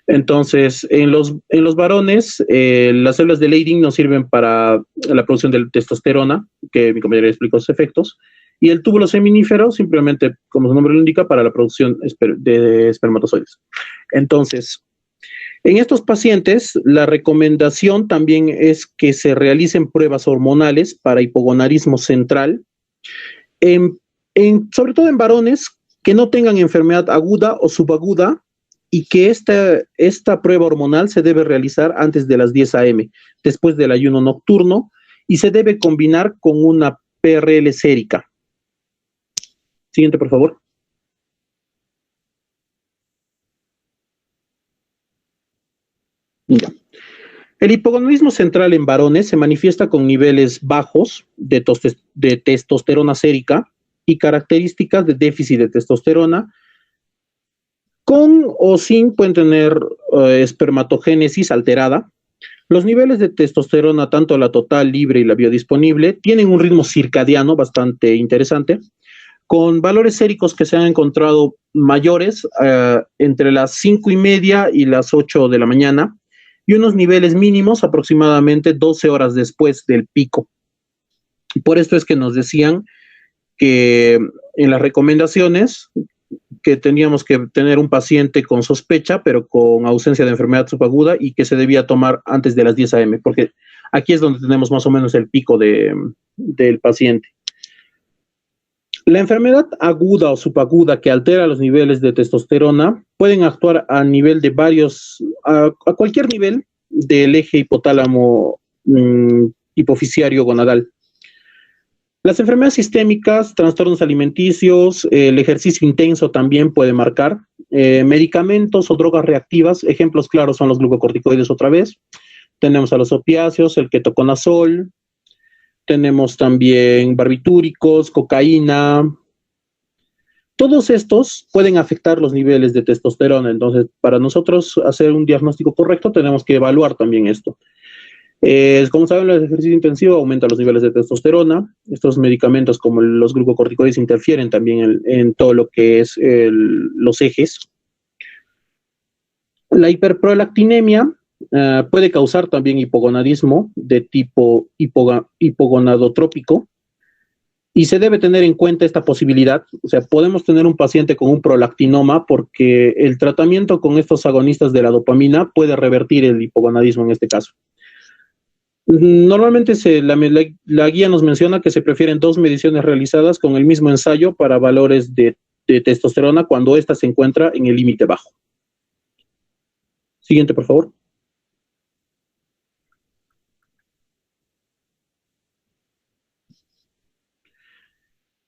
Entonces, en los varones, las células de Leydig nos sirven para la producción de testosterona, que mi compañera explicó sus efectos, y el túbulo seminífero, simplemente, como su nombre lo indica, para la producción de espermatozoides. Entonces, en estos pacientes, la recomendación también es que se realicen pruebas hormonales para hipogonadismo central, sobre todo en varones que no tengan enfermedad aguda o subaguda, y que esta prueba hormonal se debe realizar antes de las 10 a.m., después del ayuno nocturno, y se debe combinar con una PRL sérica. Siguiente, por favor. Ya. El hipogonadismo central en varones se manifiesta con niveles bajos de testosterona sérica y características de déficit de testosterona. Con o sin pueden tener espermatogénesis alterada. Los niveles de testosterona, tanto la total, libre y la biodisponible, tienen un ritmo circadiano bastante interesante, con valores séricos que se han encontrado mayores entre las 5:30 y las 8 de la mañana, y unos niveles mínimos aproximadamente 12 horas después del pico. Por esto es que nos decían que en las recomendaciones que teníamos que tener un paciente con sospecha, pero con ausencia de enfermedad subaguda, y que se debía tomar antes de las 10 a.m., porque aquí es donde tenemos más o menos el pico del paciente. La enfermedad aguda o subaguda que altera los niveles de testosterona pueden actuar a nivel de a cualquier nivel del eje hipotálamo hipoficiario gonadal. Las enfermedades sistémicas, trastornos alimenticios, el ejercicio intenso también puede marcar. Medicamentos o drogas reactivas, ejemplos claros son los glucocorticoides otra vez. Tenemos a los opiáceos, el ketoconazol, tenemos también barbitúricos, cocaína. Todos estos pueden afectar los niveles de testosterona. Entonces, para nosotros hacer un diagnóstico correcto, tenemos que evaluar también esto. Como saben, el ejercicio intensivo aumenta los niveles de testosterona. Estos medicamentos como los glucocorticoides interfieren también en todo lo que es los ejes. La hiperprolactinemia puede causar también hipogonadismo de tipo hipogonadotrópico, y se debe tener en cuenta esta posibilidad. O sea, podemos tener un paciente con un prolactinoma porque el tratamiento con estos agonistas de la dopamina puede revertir el hipogonadismo en este caso. Normalmente la guía nos menciona que se prefieren 2 mediciones realizadas con el mismo ensayo para valores de testosterona cuando ésta se encuentra en el límite bajo. Siguiente, por favor.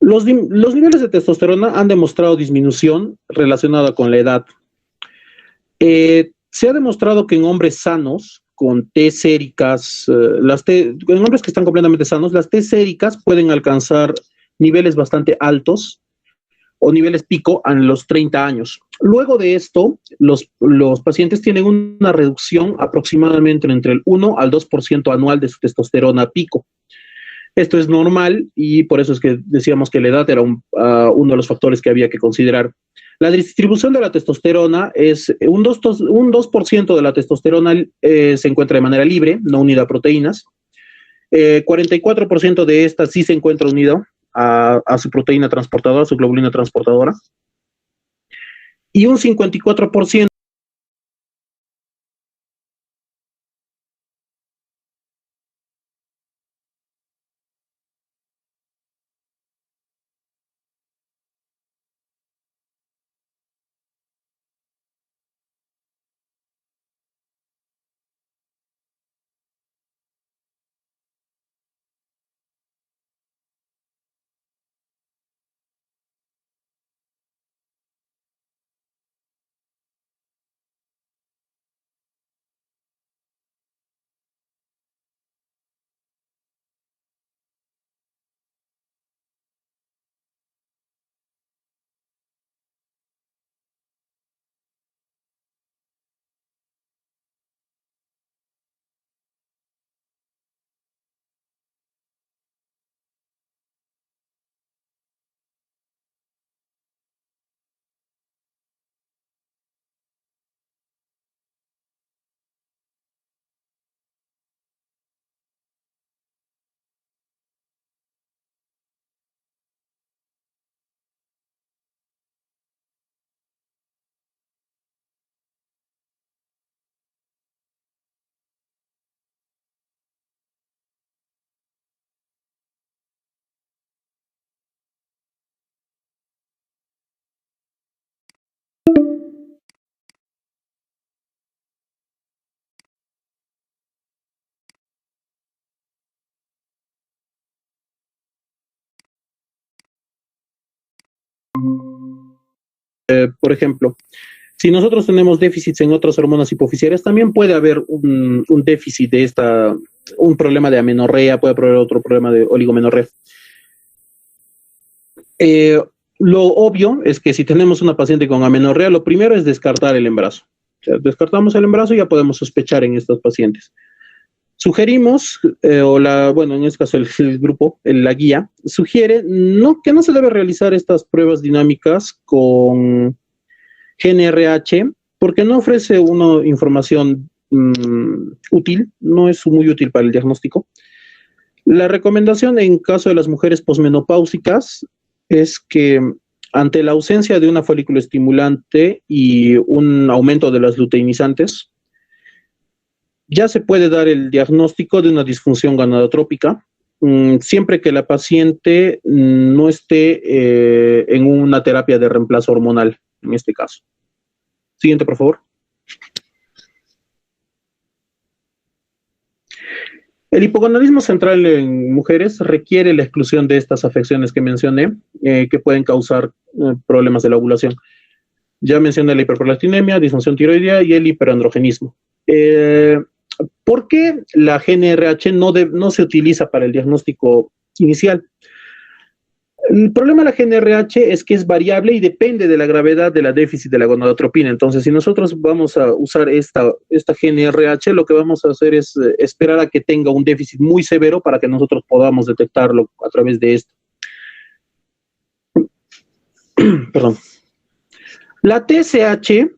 Los niveles de testosterona han demostrado disminución relacionada con la edad. Se ha demostrado que en hombres sanos, con T séricas, en hombres que están completamente sanos, las T séricas pueden alcanzar niveles bastante altos o niveles pico a los 30 años. Luego de esto, los pacientes tienen una reducción aproximadamente entre el 1 al 2% anual de su testosterona pico. Esto es normal y por eso es que decíamos que la edad era uno de los factores que había que considerar. La distribución de la testosterona es un 2% de la testosterona se encuentra de manera libre, no unida a proteínas. 44% de esta sí se encuentra unida a su proteína transportadora, a su globulina transportadora. Y un 54% por ejemplo, si nosotros tenemos déficits en otras hormonas hipofisiarias, también puede haber un déficit de un problema de amenorrea, puede haber otro problema de oligomenorrea. Lo obvio es que si tenemos una paciente con amenorrea, lo primero es descartar el embarazo. O sea, descartamos el embarazo y ya podemos sospechar en estos pacientes. Sugerimos, bueno, en este caso el grupo, la guía, sugiere que no se debe realizar estas pruebas dinámicas con GNRH porque no ofrece una información útil, no es muy útil para el diagnóstico. La recomendación en caso de las mujeres posmenopáusicas es que ante la ausencia de una folículo estimulante y un aumento de las luteinizantes, ya se puede dar el diagnóstico de una disfunción gonadotrópica, siempre que la paciente no esté en una terapia de reemplazo hormonal, en este caso. Siguiente, por favor. El hipogonadismo central en mujeres requiere la exclusión de estas afecciones que mencioné, que pueden causar problemas de la ovulación. Ya mencioné la hiperprolactinemia, disfunción tiroidea y el hiperandrogenismo. ¿Por qué la GNRH no se utiliza para el diagnóstico inicial? El problema de la GNRH es que es variable y depende de la gravedad de la déficit de la gonadotropina. Entonces, si nosotros vamos a usar esta GNRH, lo que vamos a hacer es esperar a que tenga un déficit muy severo para que nosotros podamos detectarlo a través de esto. Perdón. La TSH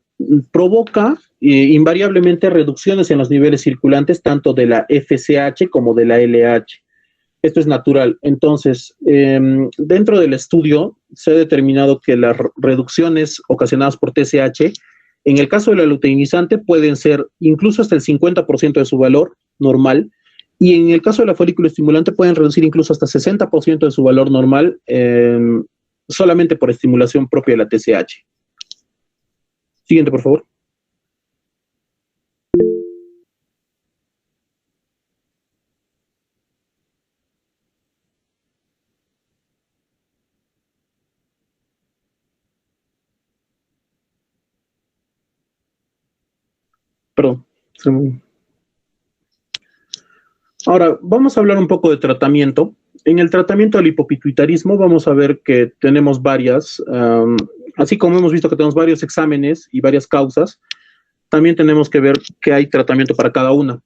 provoca invariablemente reducciones en los niveles circulantes tanto de la FSH como de la LH. Esto es natural. Entonces, dentro del estudio se ha determinado que las reducciones ocasionadas por TSH, en el caso de la luteinizante, pueden ser incluso hasta el 50% de su valor normal, y en el caso de la folículo estimulante pueden reducir incluso hasta 60% de su valor normal solamente por estimulación propia de la TSH. Siguiente, por favor. Perdón. Ahora, vamos a hablar un poco de tratamiento. En el tratamiento del hipopituitarismo vamos a ver que tenemos varias, así como hemos visto que tenemos varios exámenes y varias causas, también tenemos que ver que hay tratamiento para cada una.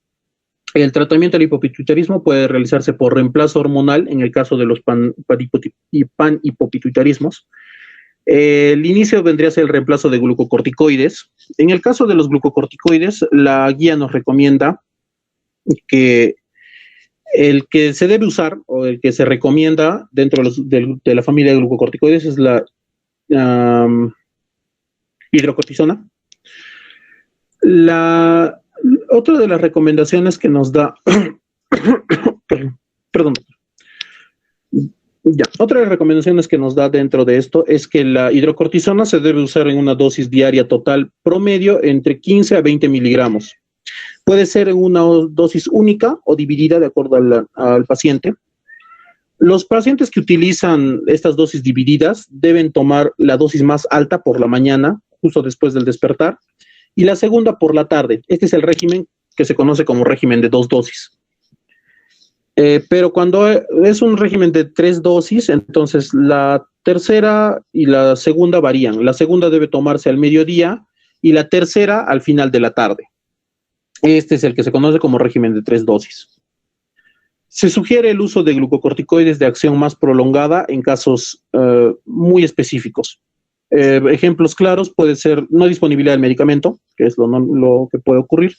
El tratamiento del hipopituitarismo puede realizarse por reemplazo hormonal en el caso de los panhipopituitarismos. El inicio vendría a ser el reemplazo de glucocorticoides. En el caso de los glucocorticoides, la guía nos recomienda que el que se debe usar o el que se recomienda dentro de la familia de glucocorticoides es la hidrocortisona. Otra de las recomendaciones que nos da, otra de las recomendaciones que nos da dentro de esto es que la hidrocortisona se debe usar en una dosis diaria total promedio entre 15 a 20 miligramos. Puede ser en una dosis única o dividida de acuerdo al paciente. Los pacientes que utilizan estas dosis divididas deben tomar la dosis más alta por la mañana, justo después del despertar, y la segunda por la tarde. Este es el régimen que se conoce como régimen de 2 dosis. Pero cuando es un régimen de 3 dosis, entonces la tercera y la segunda varían. La segunda debe tomarse al mediodía y la tercera al final de la tarde. Este es el que se conoce como régimen de 3 dosis. Se sugiere el uso de glucocorticoides de acción más prolongada en casos muy específicos. Ejemplos claros puede ser no disponibilidad del medicamento, que es lo que puede ocurrir,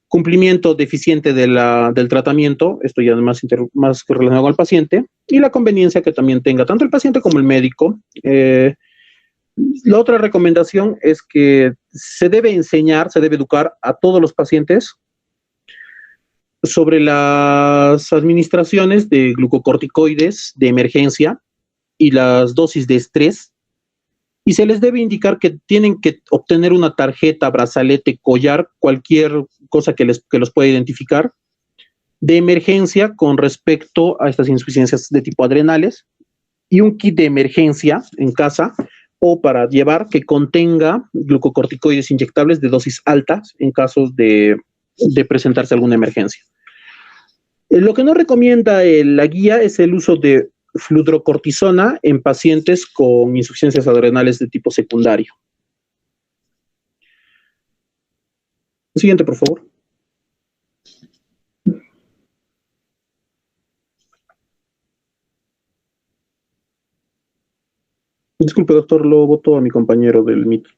cumplimiento deficiente del tratamiento, esto ya más relacionado al paciente, y la conveniencia que también tenga tanto el paciente como el médico. La otra recomendación es que se debe educar a todos los pacientes sobre las administraciones de glucocorticoides de emergencia y las dosis de estrés, y se les debe indicar que tienen que obtener una tarjeta, brazalete, collar, cualquier cosa que los pueda identificar de emergencia con respecto a estas insuficiencias de tipo adrenales, y un kit de emergencia en casa o para llevar que contenga glucocorticoides inyectables de dosis altas en casos de presentarse alguna emergencia. Lo que no recomienda la guía es el uso de fludrocortisona en pacientes con insuficiencias adrenales de tipo secundario. Siguiente, por favor. Disculpe, doctor, lo votó a mi compañero del MIT.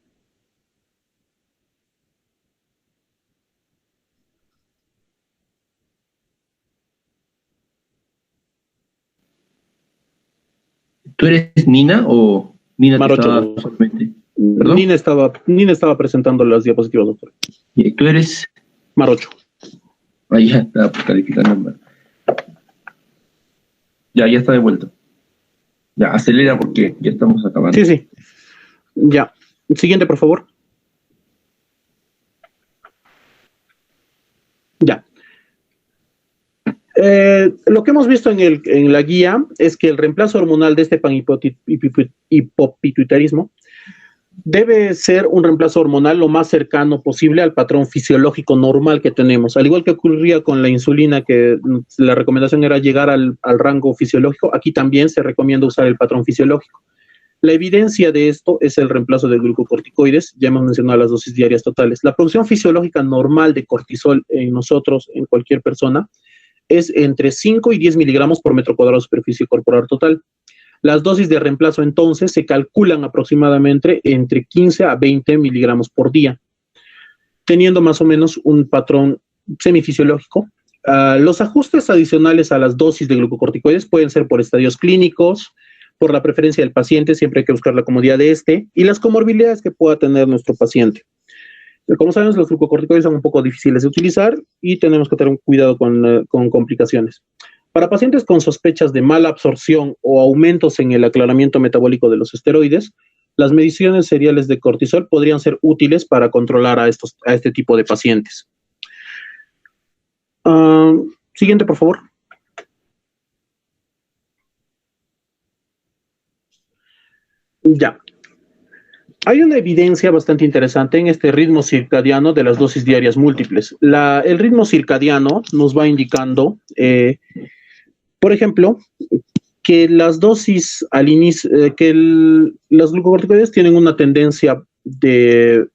¿Tú eres Nina o Nina te Marocho. estaba solamente? ¿Perdón? Nina estaba presentando las diapositivas, doctor. ¿Y tú eres? Marocho. Ahí ya está calificando. Ya está de vuelta. Ya, acelera porque ya estamos acabando. Sí. Ya. Siguiente, por favor. Ya. Lo que hemos visto en la guía es que el reemplazo hormonal de este panhipopituitarismo debe ser un reemplazo hormonal lo más cercano posible al patrón fisiológico normal que tenemos. Al igual que ocurría con la insulina, que la recomendación era llegar al rango fisiológico, aquí también se recomienda usar el patrón fisiológico. La evidencia de esto es el reemplazo de glucocorticoides, ya hemos mencionado las dosis diarias totales. La producción fisiológica normal de cortisol en nosotros, en cualquier persona, es entre 5 y 10 miligramos por metro cuadrado de superficie corporal total. Las dosis de reemplazo entonces se calculan aproximadamente entre 15 a 20 miligramos por día, teniendo más o menos un patrón semifisiológico. Los ajustes adicionales a las dosis de glucocorticoides pueden ser por estadios clínicos, por la preferencia del paciente, siempre hay que buscar la comodidad de y las comorbilidades que pueda tener nuestro paciente. Como sabemos, los glucocorticoides son un poco difíciles de utilizar y tenemos que tener cuidado con complicaciones. Para pacientes con sospechas de mala absorción o aumentos en el aclaramiento metabólico de los esteroides, las mediciones seriales de cortisol podrían ser útiles para controlar a este tipo de pacientes. Siguiente, por favor. Ya. Hay una evidencia bastante interesante en este ritmo circadiano de las dosis diarias múltiples. El ritmo circadiano nos va indicando, por ejemplo, que las dosis al inicio, los glucocorticoides tienen una tendencia de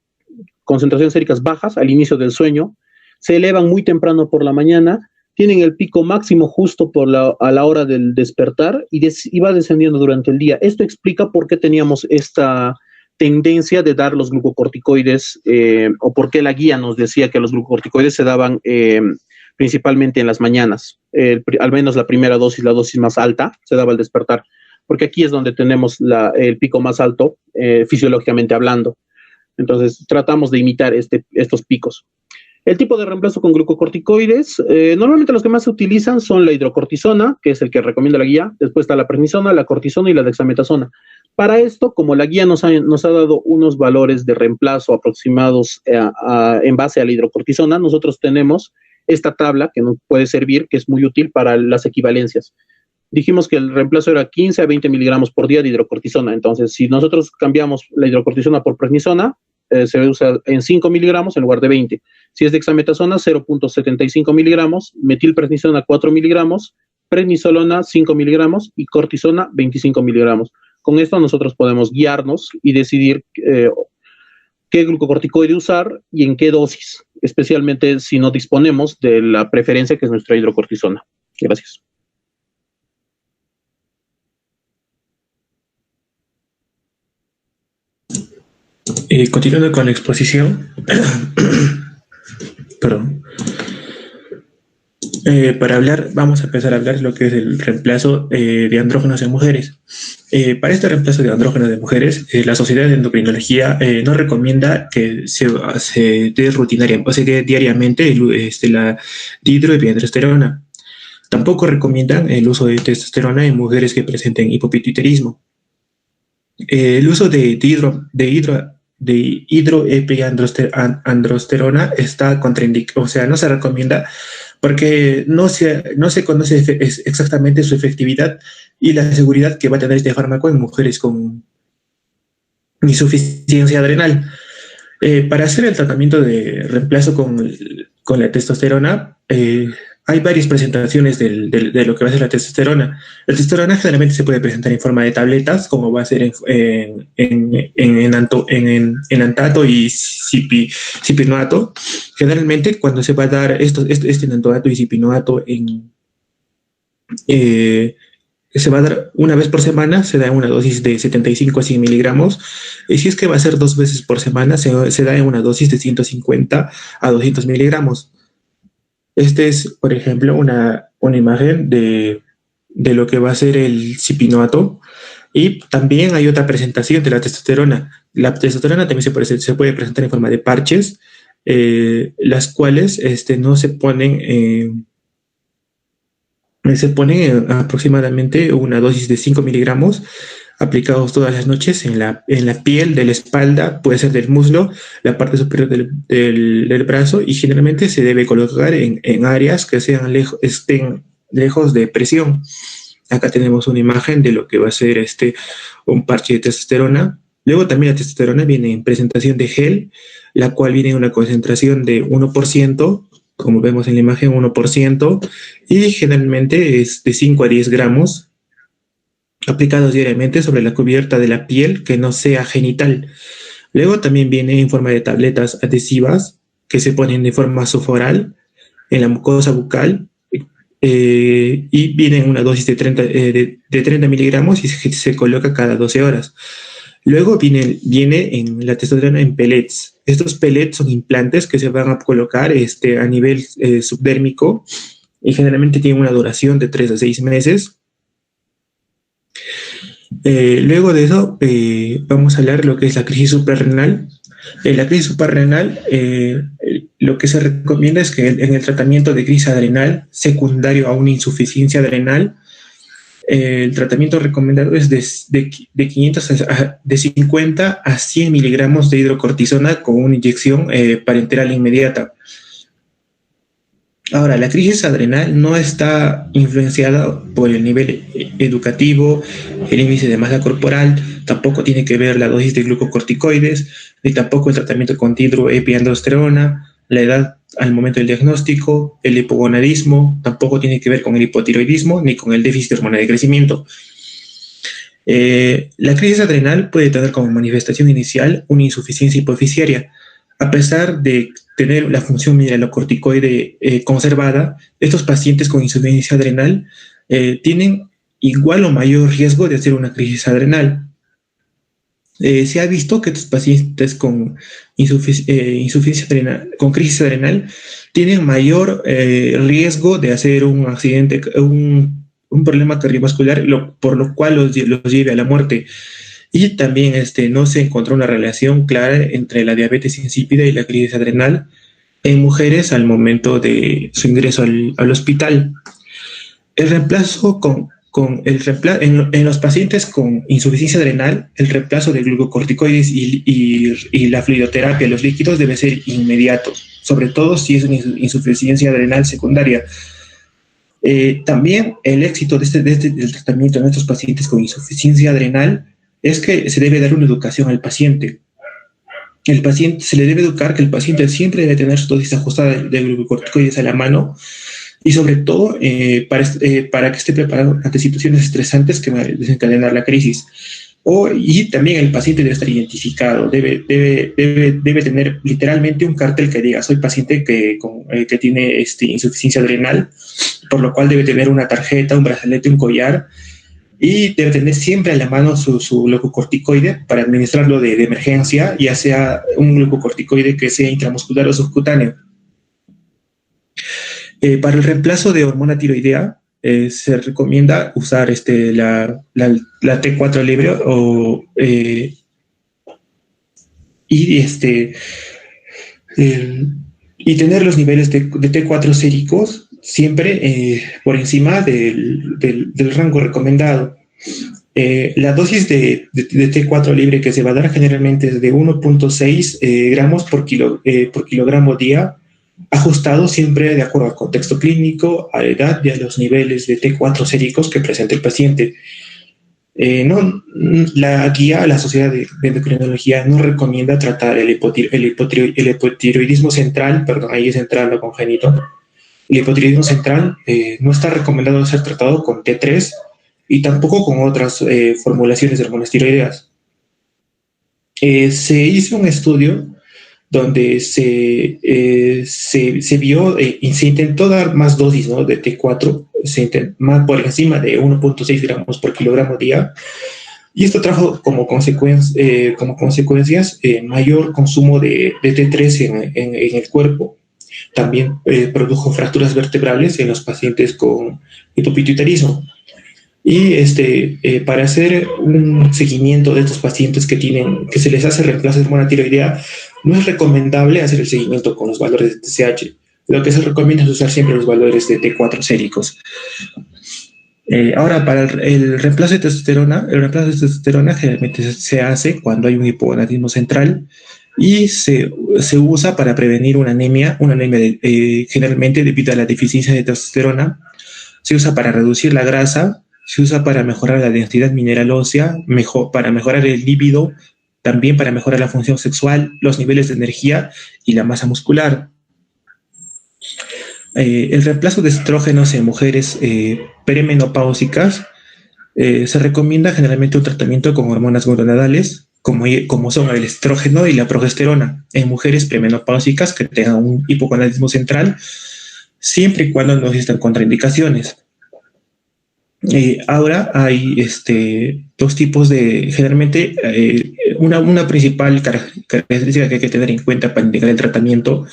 concentraciones séricas bajas al inicio del sueño, se elevan muy temprano por la mañana, tienen el pico máximo justo a la hora del despertar y va descendiendo durante el día. Esto explica por qué teníamos esta tendencia de dar los glucocorticoides, o por qué la guía nos decía que los glucocorticoides se daban principalmente en las mañanas. Al menos la primera dosis, la dosis más alta, se daba al despertar, porque aquí es donde tenemos el pico más alto, fisiológicamente hablando. Entonces, tratamos de imitar estos picos. El tipo de reemplazo con glucocorticoides, normalmente los que más se utilizan son la hidrocortisona, que es el que recomienda la guía, después está la prednisona, la cortisona y la dexametasona. Para esto, como la guía nos ha dado unos valores de reemplazo aproximados en base a la hidrocortisona, nosotros tenemos esta tabla que nos puede servir, que es muy útil para las equivalencias. Dijimos que el reemplazo era 15 a 20 miligramos por día de hidrocortisona. Entonces, si nosotros cambiamos la hidrocortisona por prednisona, se usa en 5 miligramos en lugar de 20. Si es dexametasona, 0.75 miligramos, metilprednisona 4 miligramos, prednisolona 5 miligramos y cortisona 25 miligramos. Con esto nosotros podemos guiarnos y decidir qué glucocorticoide usar y en qué dosis, especialmente si no disponemos de la preferencia que es nuestra hidrocortisona. Gracias. Continuando con la exposición, perdón. Vamos a empezar a hablar de lo que es el reemplazo de andrógenos en mujeres. Para este reemplazo de andrógenos de mujeres, la Sociedad de Endocrinología no recomienda que se dé rutinariamente, o se dé diariamente la dihidroepiandrosterona. Tampoco recomiendan el uso de testosterona en mujeres que presenten hipopituitarismo. El uso de hidroepiandrosterona está contraindicado, o sea, no se recomienda porque no se conoce exactamente su efectividad y la seguridad que va a tener este fármaco en mujeres con insuficiencia adrenal. Para hacer el tratamiento de reemplazo con la testosterona, hay varias presentaciones de lo que va a ser la testosterona. La testosterona generalmente se puede presentar en forma de tabletas, como va a ser en enantato y cipinoato. Generalmente, cuando se va a dar este enantato y cipinoato se va a dar una vez por semana, se da una dosis de 75 a 100 miligramos, y si es que va a ser 2 veces por semana, se da en una dosis de 150 a 200 miligramos. Este es, por ejemplo, una imagen de lo que va a ser el cipinoato, y también hay otra presentación de la testosterona. La testosterona también se puede presentar en forma de parches, las cuales no se ponen aproximadamente una dosis de 5 miligramos aplicados todas las noches en la piel de la espalda, puede ser del muslo, la parte superior del brazo, y generalmente se debe colocar en áreas que estén lejos de presión. Acá tenemos una imagen de lo que va a ser un parche de testosterona. Luego también la testosterona viene en presentación de gel, la cual viene en una concentración de 1%, como vemos en la imagen, 1%, y generalmente es de 5 a 10 gramos, aplicados diariamente sobre la cubierta de la piel que no sea genital. Luego también viene en forma de tabletas adhesivas que se ponen de forma subforal en la mucosa bucal, y viene en una dosis de 30 miligramos y se coloca cada 12 horas. Luego viene en la testosterona en pellets. Estos pellets son implantes que se van a colocar a nivel subdérmico, y generalmente tienen una duración de 3 a 6 meses. Luego de eso, vamos a hablar de lo que es la crisis suprarrenal. La crisis suprarrenal, lo que se recomienda es que en el tratamiento de crisis adrenal secundario a una insuficiencia adrenal, el tratamiento recomendado es de 50 a 100 miligramos de hidrocortisona con una inyección parenteral inmediata. Ahora, la crisis adrenal no está influenciada por el nivel educativo, el índice de masa corporal, tampoco tiene que ver la dosis de glucocorticoides, ni tampoco el tratamiento con dihidroepiandrosterona, la edad al momento del diagnóstico, el hipogonadismo, tampoco tiene que ver con el hipotiroidismo ni con el déficit hormonal de crecimiento. La crisis adrenal puede tener como manifestación inicial una insuficiencia hipoficiaria. A pesar de tener la función mineralocorticoide conservada, estos pacientes con insuficiencia adrenal tienen igual o mayor riesgo de hacer una crisis adrenal. Se ha visto que estos pacientes con insuficiencia adrenal, con crisis adrenal, tienen mayor riesgo de hacer un accidente, un problema cardiovascular, por lo cual los lleve a la muerte. Y también no se encontró una relación clara entre la diabetes insípida y la crisis adrenal en mujeres al momento de su ingreso al hospital. El reemplazo en los pacientes con insuficiencia adrenal, el reemplazo de glucocorticoides y la fluidoterapia, los líquidos, debe ser inmediato, sobre todo si es una insuficiencia adrenal secundaria. También el éxito del tratamiento en estos pacientes con insuficiencia adrenal es que se debe dar una educación al paciente. Se le debe educar que el paciente siempre debe tener su dosis ajustada de glucocorticoides a la mano, y sobre todo para que esté preparado ante situaciones estresantes que van a desencadenar la crisis. Y también el paciente debe estar identificado, debe tener literalmente un cartel que diga: soy paciente que tiene insuficiencia adrenal, por lo cual debe tener una tarjeta, un brazalete, un collar, y debe tener siempre a la mano su glucocorticoide para administrarlo de emergencia, ya sea un glucocorticoide que sea intramuscular o subcutáneo. Para el reemplazo de hormona tiroidea, se recomienda usar la T4 libre y tener los niveles de T4 séricos siempre por encima del rango recomendado. La dosis de T4 libre que se va a dar generalmente es de 1.6 gramos por kilogramo día, ajustado siempre de acuerdo al contexto clínico, a la edad y a los niveles de T4 séricos que presenta el paciente. La guía, la Sociedad de Endocrinología, no recomienda tratar el hipotiroidismo central, perdón, ahí es central o congénito. El hipotiroidismo central no está recomendado ser tratado con T3 y tampoco con otras formulaciones de hormonas tiroideas. Se hizo un estudio donde se vio y se intentó dar más dosis, ¿no?, de T4 más por encima de 1.6 gramos por kilogramo día. Y esto trajo como consecuencias mayor consumo de T3 en el cuerpo. También produjo fracturas vertebrales en los pacientes con hipopituitarismo. Y para hacer un seguimiento de estos pacientes que se les hace reemplazo de hormona tiroidea, no es recomendable hacer el seguimiento con los valores de TSH. Lo que se recomienda es usar siempre los valores de T4 séricos. Ahora, para el reemplazo de testosterona, generalmente se hace cuando hay un hipogonadismo central y se usa para prevenir una anemia generalmente debido a la deficiencia de testosterona. Se usa para reducir la grasa, se usa para mejorar la densidad mineral ósea, para mejorar el líbido, también para mejorar la función sexual, los niveles de energía y la masa muscular. El reemplazo de estrógenos en mujeres premenopáusicas se recomienda generalmente un tratamiento con hormonas gonadales, como son el estrógeno y la progesterona, en mujeres premenopáusicas que tengan un hipogonadismo central, siempre y cuando no existan contraindicaciones. Ahora hay dos tipos de, generalmente, una principal característica que hay que tener en cuenta para indicar el tratamiento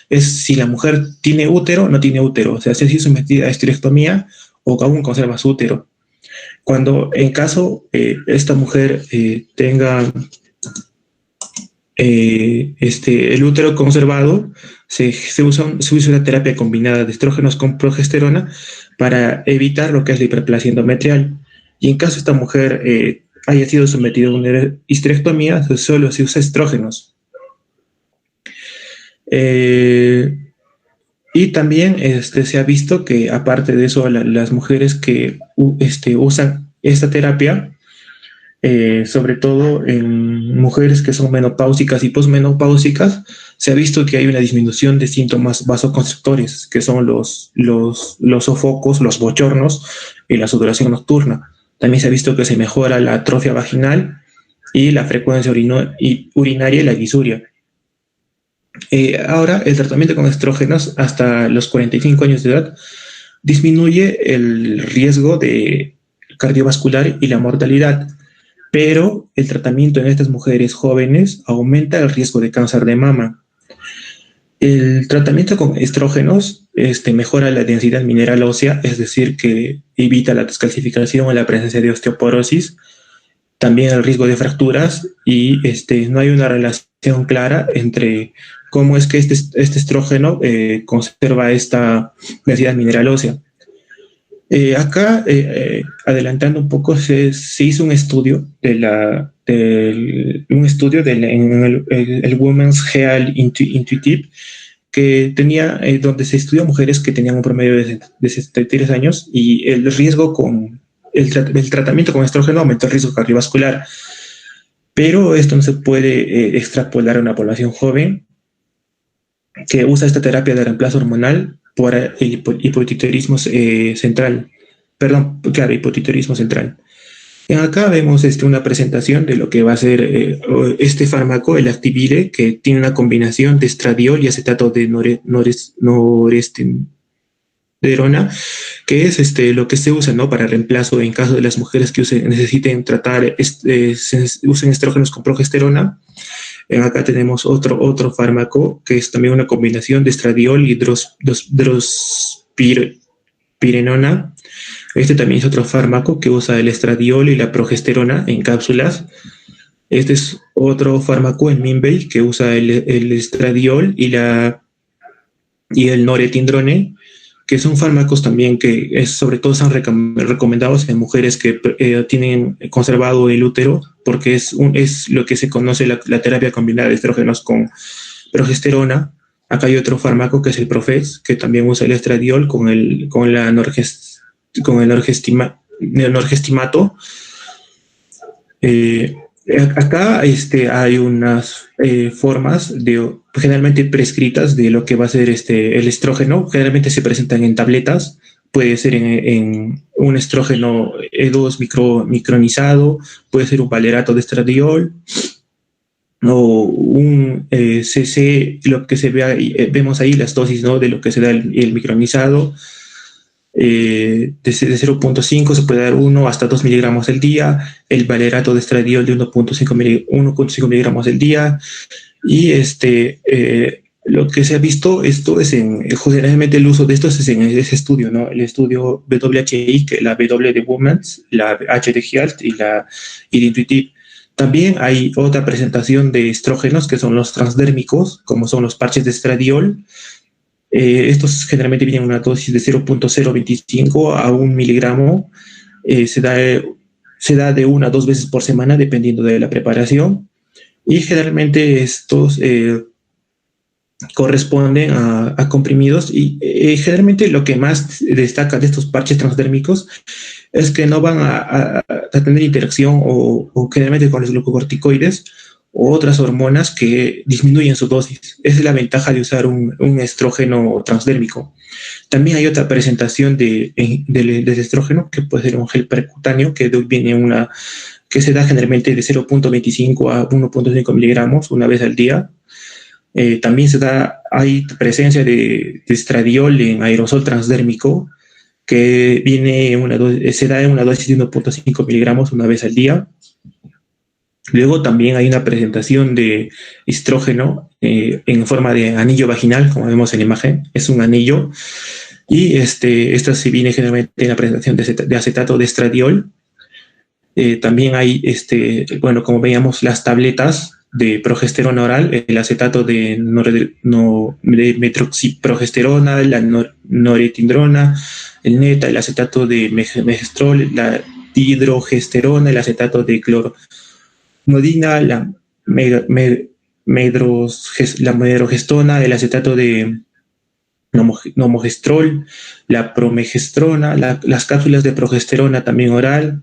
es si la mujer tiene útero o no tiene útero, o sea, si es sometida a esterectomía o aún conserva su útero. Cuando en caso esta mujer tenga el útero conservado, se usa una terapia combinada de estrógenos con progesterona para evitar lo que es la hiperplasia endometrial. Y en caso esta mujer haya sido sometida a una histerectomía, solo se usa estrógenos. Y también se ha visto que, aparte de eso, las mujeres que usan esta terapia, sobre todo en mujeres que son menopáusicas y posmenopáusicas, se ha visto que hay una disminución de síntomas vasoconstrictores, que son los sofocos, los bochornos y la sudoración nocturna. También se ha visto que se mejora la atrofia vaginal y la frecuencia urinaria y la disuria. Ahora, el tratamiento con estrógenos hasta los 45 años de edad disminuye el riesgo de cardiovascular y la mortalidad, pero el tratamiento en estas mujeres jóvenes aumenta el riesgo de cáncer de mama. El tratamiento con estrógenos mejora la densidad mineral ósea, es decir, que evita la descalcificación o la presencia de osteoporosis, también el riesgo de fracturas, y no hay una relación clara entre cómo es que este estrógeno conserva esta densidad mineral ósea. Acá, adelantando un poco, se hizo un estudio en el Women's Health Intuitive, que tenía, donde se estudió mujeres que tenían un promedio de 63 años, y el riesgo con el tratamiento con estrógeno aumentó el riesgo cardiovascular. Pero esto no se puede extrapolar a una población joven que usa esta terapia de reemplazo hormonal por el hipotitirismo central. Perdón, claro, hipotitirismo central. Acá vemos una presentación de lo que va a ser este fármaco, el Activire, que tiene una combinación de estradiol y acetato de norestenderona, que es lo que se usa, ¿no?, para reemplazo en caso de las mujeres que necesiten tratar, usen estrógenos con progesterona. Acá tenemos otro fármaco que es también una combinación de estradiol y drospirenona. Este también es otro fármaco que usa el estradiol y la progesterona en cápsulas. Este es otro fármaco en Minbay que usa el estradiol y el noretindrone, que son fármacos también que sobre todo son recomendados en mujeres que tienen conservado el útero, porque es lo que se conoce la terapia combinada de estrógenos con progesterona. Acá hay otro fármaco que es el Profes, que también usa el estradiol con el norgestimato. Acá hay unas formas generalmente prescritas de lo que va a ser el estrógeno. Generalmente se presentan en tabletas. Puede ser en un estrógeno E2 micronizado, puede ser un valerato de estradiol o un CC, lo que se ve ahí, vemos ahí las dosis, ¿no?, de lo que se da el micronizado. de 0.5 se puede dar 1 hasta 2 miligramos al día, el valerato de estradiol de 1.5 miligramos al día, y lo que se ha visto, esto es generalmente el uso de estos es en ese estudio, ¿no? El estudio WHI, que la W de Women's, la H de Health y la I de Intuitive. También hay otra presentación de estrógenos, que son los transdérmicos, como son los parches de estradiol. Estos generalmente vienen en una dosis de 0.025 a 1 miligramo. Se da de 1 a 2 veces por semana, dependiendo de la preparación. Y generalmente estos corresponden a comprimidos, y generalmente lo que más destaca de estos parches transdérmicos es que no van a tener interacción o generalmente con los glucocorticoides o otras hormonas que disminuyen su dosis. Esa es la ventaja de usar un estrógeno transdérmico. También hay otra presentación del estrógeno, que puede ser un gel percutáneo, que que se da generalmente de 0.25 a 1.5 miligramos una vez al día. También hay presencia de estradiol en aerosol transdérmico, que se da en una dosis de 1.5 miligramos una vez al día. Luego también hay una presentación de estrógeno en forma de anillo vaginal, como vemos en la imagen. Es un anillo, y esta se viene generalmente en la presentación de acetato de estradiol. También hay, como veíamos, las tabletas de progesterona oral, el acetato de metroxiprogesterona, la norepinefrina, el neta, el acetato de megestrol, la dihidrogesterona, el acetato de cloronidina, la medrogestona, el acetato de nomogestrol, la promegestrona, las cápsulas de progesterona también oral,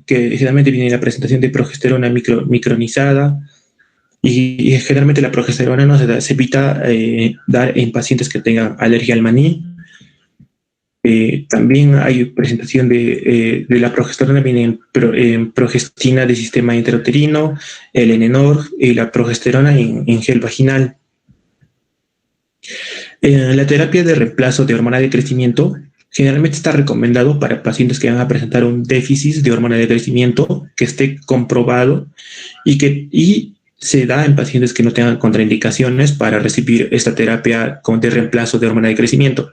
que generalmente viene en la presentación de progesterona micronizada, y generalmente la progesterona no se evita dar en pacientes que tengan alergia al maní. También hay presentación de la progesterona, viene en progestina de sistema intrauterino, el Enenor y la progesterona en gel vaginal. La terapia de reemplazo de hormona de crecimiento generalmente está recomendado para pacientes que van a presentar un déficit de hormona de crecimiento que esté comprobado, y se da en pacientes que no tengan contraindicaciones para recibir esta terapia de reemplazo de hormona de crecimiento.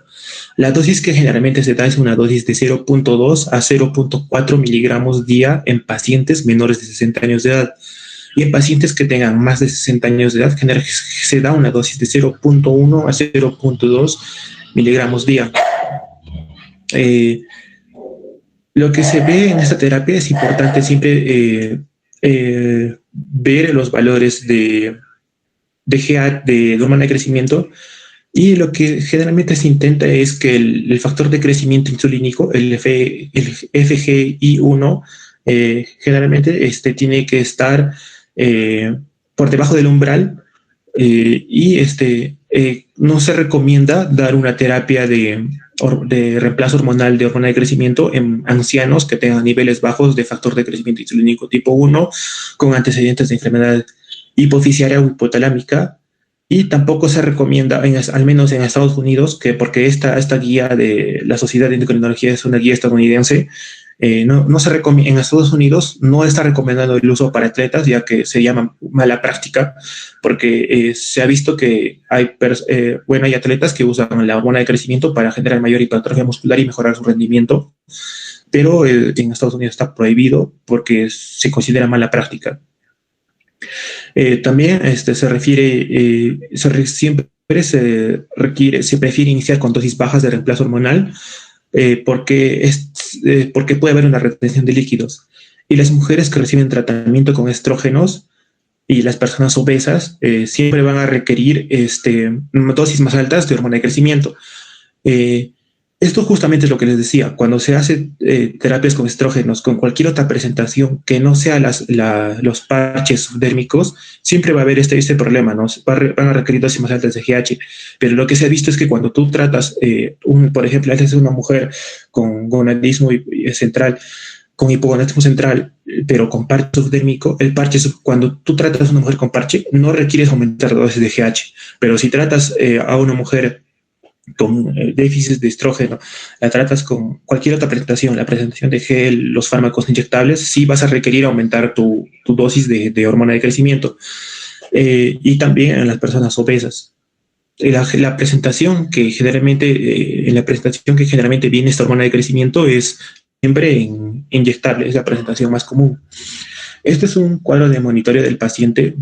La dosis que generalmente se da es una dosis de 0.2 a 0.4 miligramos día en pacientes menores de 60 años de edad. Y en pacientes que tengan más de 60 años de edad, generalmente se da una dosis de 0.1 a 0.2 miligramos día. Lo que se ve en esta terapia es importante siempre ver los valores de GA, de hormona de crecimiento, y lo que generalmente se intenta es que el factor de crecimiento insulínico, el FGI1, generalmente tiene que estar por debajo del umbral, y no se recomienda dar una terapia de reemplazo hormonal de hormona de crecimiento en ancianos que tengan niveles bajos de factor de crecimiento insulínico tipo 1 con antecedentes de enfermedad hipofisiaria o hipotalámica. Y tampoco se recomienda, al menos en Estados Unidos, porque esta guía de la Sociedad de Endocrinología es una guía estadounidense, no se recomienda. En Estados Unidos no está recomendado el uso para atletas, ya que se llama mala práctica, porque se ha visto que hay atletas que usan la hormona de crecimiento para generar mayor hipertrofia muscular y mejorar su rendimiento, pero en Estados Unidos está prohibido porque se considera mala práctica. También siempre se prefiere iniciar con dosis bajas de reemplazo hormonal, porque puede haber una retención de líquidos. Y las mujeres que reciben tratamiento con estrógenos y las personas obesas siempre van a requerir dosis más altas de hormona de crecimiento. Esto justamente es lo que les decía. Cuando se hace terapias con estrógenos, con cualquier otra presentación que no sea los parches subdérmicos, siempre va a haber este problema, ¿no? Van a requerir dosis más altas de GH. Pero lo que se ha visto es que cuando tú tratas, por ejemplo, haces una mujer con gonadismo central, con hipogonadismo central, pero con parche subdérmico, cuando tú tratas a una mujer con parche, no requieres aumentar la dosis de GH. Pero si tratas a una mujer con déficit de estrógeno, la tratas con cualquier otra presentación, la presentación de gel, los fármacos inyectables, sí vas a requerir aumentar tu dosis de hormona de crecimiento. Y también en las personas obesas. La presentación que generalmente, en la presentación que generalmente viene esta hormona de crecimiento es siempre inyectable, es la presentación más común. Este es un cuadro de monitoreo del paciente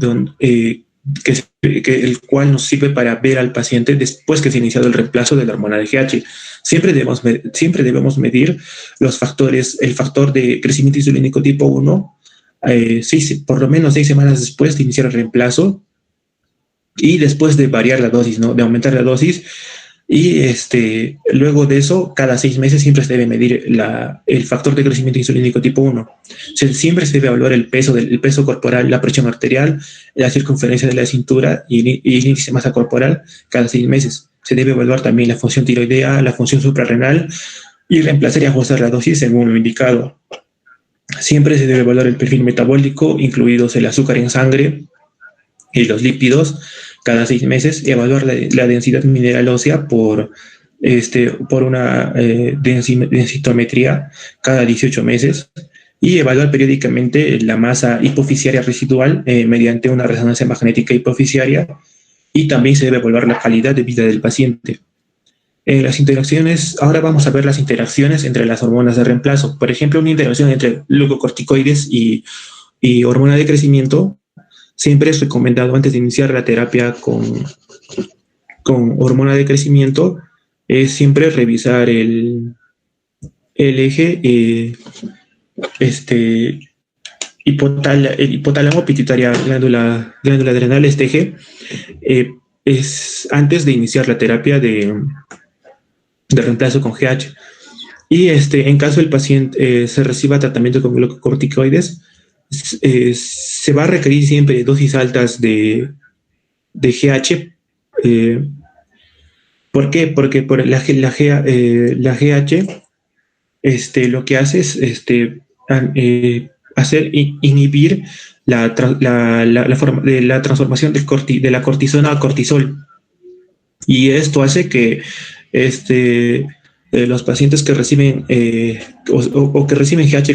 el cual nos sirve para ver al paciente después que se ha iniciado el reemplazo de la hormona de GH. Siempre debemos medir los factores, el factor de crecimiento insulínico tipo 1, por lo menos 6 semanas después de iniciar el reemplazo y después de variar la dosis, ¿no? De aumentar la dosis. Y luego de eso, cada 6 meses siempre se debe medir el factor de crecimiento insulínico tipo 1. Siempre se debe evaluar el peso corporal, la presión arterial, la circunferencia de la cintura y el índice de masa corporal cada 6 meses. Se debe evaluar también la función tiroidea, la función suprarrenal y reemplazar y ajustar la dosis según lo indicado. Siempre se debe evaluar el perfil metabólico, incluidos el azúcar en sangre y los lípidos, cada 6 meses, y evaluar la densidad mineral ósea por una densitometría cada 18 meses, y evaluar periódicamente la masa hipofisiaria residual mediante una resonancia magnética hipofisiaria, y también se debe evaluar la calidad de vida del paciente. Las interacciones, ahora vamos a ver las interacciones entre las hormonas de reemplazo. Por ejemplo, una interacción entre glucocorticoides y hormona de crecimiento. Siempre es recomendado antes de iniciar la terapia con hormona de crecimiento, es siempre revisar el eje hipotálamo pituitaria glándula adrenal. Este eje es antes de iniciar la terapia de reemplazo con GH. Y en caso el paciente se reciba tratamiento con glucocorticoides, se va a requerir siempre dosis altas de GH. ¿Por qué? Porque la GH lo que hace es inhibir la transformación de la cortisona a cortisol. Y esto hace que los pacientes que reciben o que reciben GH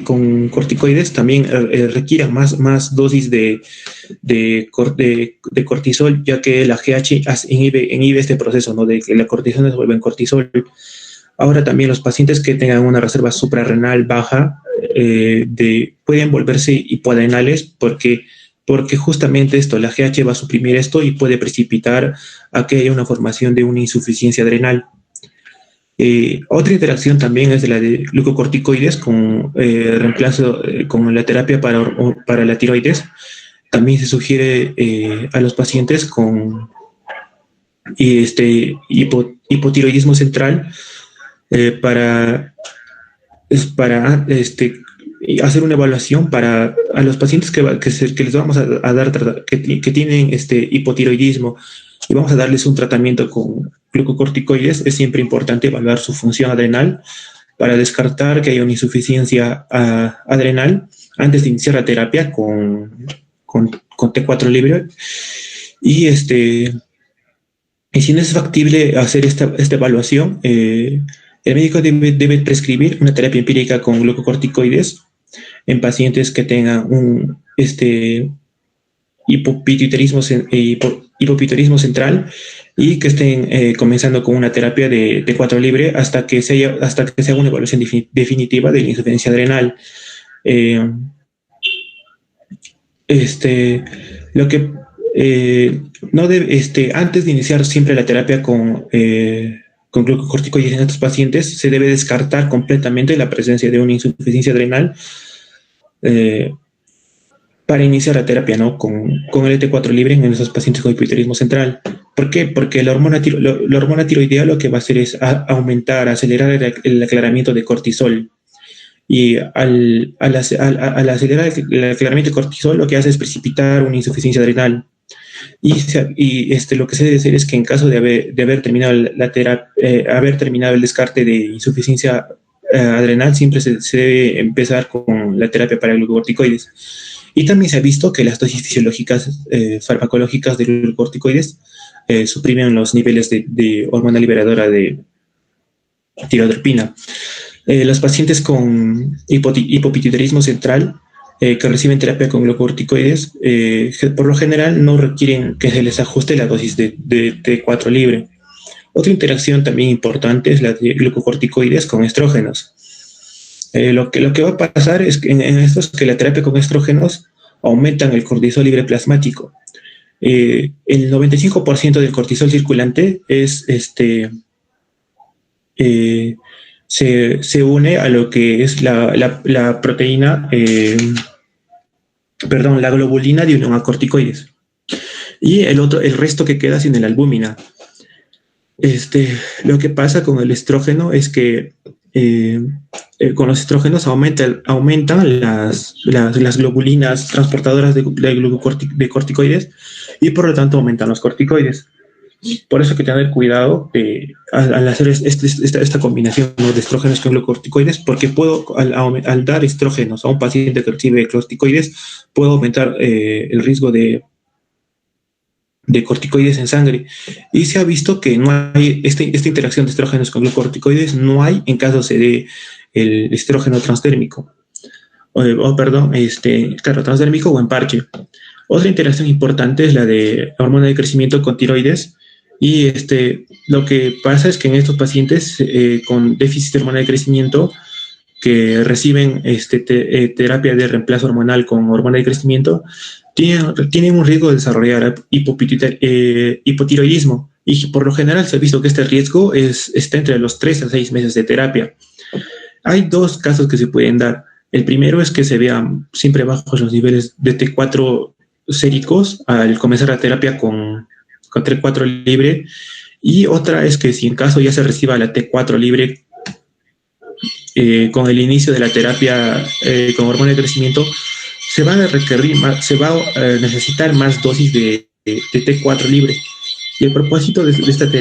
con corticoides también requieran más dosis de cortisol, ya que la GH inhibe este proceso, ¿no? De que la cortisona se vuelve en cortisol. Ahora también los pacientes que tengan una reserva suprarrenal baja pueden volverse hipoadrenales porque justamente la GH va a suprimir esto y puede precipitar a que haya una formación de una insuficiencia adrenal. Otra interacción también es de la de glucocorticoides con reemplazo con la terapia para la tiroides. También se sugiere a los pacientes con hipotiroidismo central para hacer una evaluación a los pacientes que les vamos a dar que tienen hipotiroidismo, y vamos a darles un tratamiento con glucocorticoides. Es siempre importante evaluar su función adrenal para descartar que haya una insuficiencia adrenal antes de iniciar la terapia con T4 libre. Y si no es factible hacer esta evaluación, el médico debe prescribir una terapia empírica con glucocorticoides en pacientes que tengan un hipopituitarismo central y que estén comenzando con una terapia de T4 libre hasta que se haga una evaluación definitiva de la insuficiencia adrenal. Lo que no debe, antes de iniciar siempre la terapia con glucocorticoides en estos pacientes, se debe descartar completamente la presencia de una insuficiencia adrenal para iniciar la terapia, ¿no? con el T4 libre en esos pacientes con hipotiroidismo central. ¿Por qué? Porque la hormona tiroidea lo que va a hacer es acelerar el aclaramiento de cortisol. Y al acelerar el aclaramiento de cortisol, lo que hace es precipitar una insuficiencia adrenal. Y lo que se debe hacer es que en caso de haber terminado haber terminado el descarte de insuficiencia adrenal, siempre se debe empezar con la terapia para glucocorticoides. Y también se ha visto que las dosis fisiológicas farmacológicas de glucocorticoides suprimen los niveles de hormona liberadora de tiroterpina. Los pacientes con hipopituitarismo central que reciben terapia con glucocorticoides, por lo general no requieren que se les ajuste la dosis de T4 libre. Otra interacción también importante es la de glucocorticoides con estrógenos. Lo que va a pasar es que en esto es que la terapia con estrógenos aumentan el cortisol libre plasmático. El 95% del cortisol circulante se une a lo que es la proteína, la globulina de unión a corticoides. Y el resto que queda sin la albúmina. Lo que pasa con el estrógeno es que con los estrógenos aumentan las globulinas transportadoras de corticoides y por lo tanto aumentan los corticoides. Por eso hay que tener cuidado al hacer esta combinación, ¿no?, de estrógenos con glucocorticoides, porque al dar estrógenos a un paciente que recibe corticoides, puedo aumentar el riesgo de corticoides en sangre. Y se ha visto que no hay esta interacción de estrógenos con glucocorticoides, no hay en caso se dé el estrógeno transdérmico. Transdérmico o en parche. Otra interacción importante es la de hormona de crecimiento con tiroides. Y lo que pasa es que en estos pacientes con déficit de hormona de crecimiento que reciben terapia de reemplazo hormonal con hormona de crecimiento tienen un riesgo de desarrollar hipotiroidismo, y por lo general se ha visto que este riesgo está entre los 3 a 6 meses de terapia. Hay dos casos que se pueden dar. El primero es que se vean siempre bajos los niveles de T4 séricos al comenzar la terapia con T4 libre, y otra es que si en caso ya se reciba la T4 libre con el inicio de la terapia con hormona de crecimiento, se va a necesitar más dosis de T4 libre. Y el propósito de esta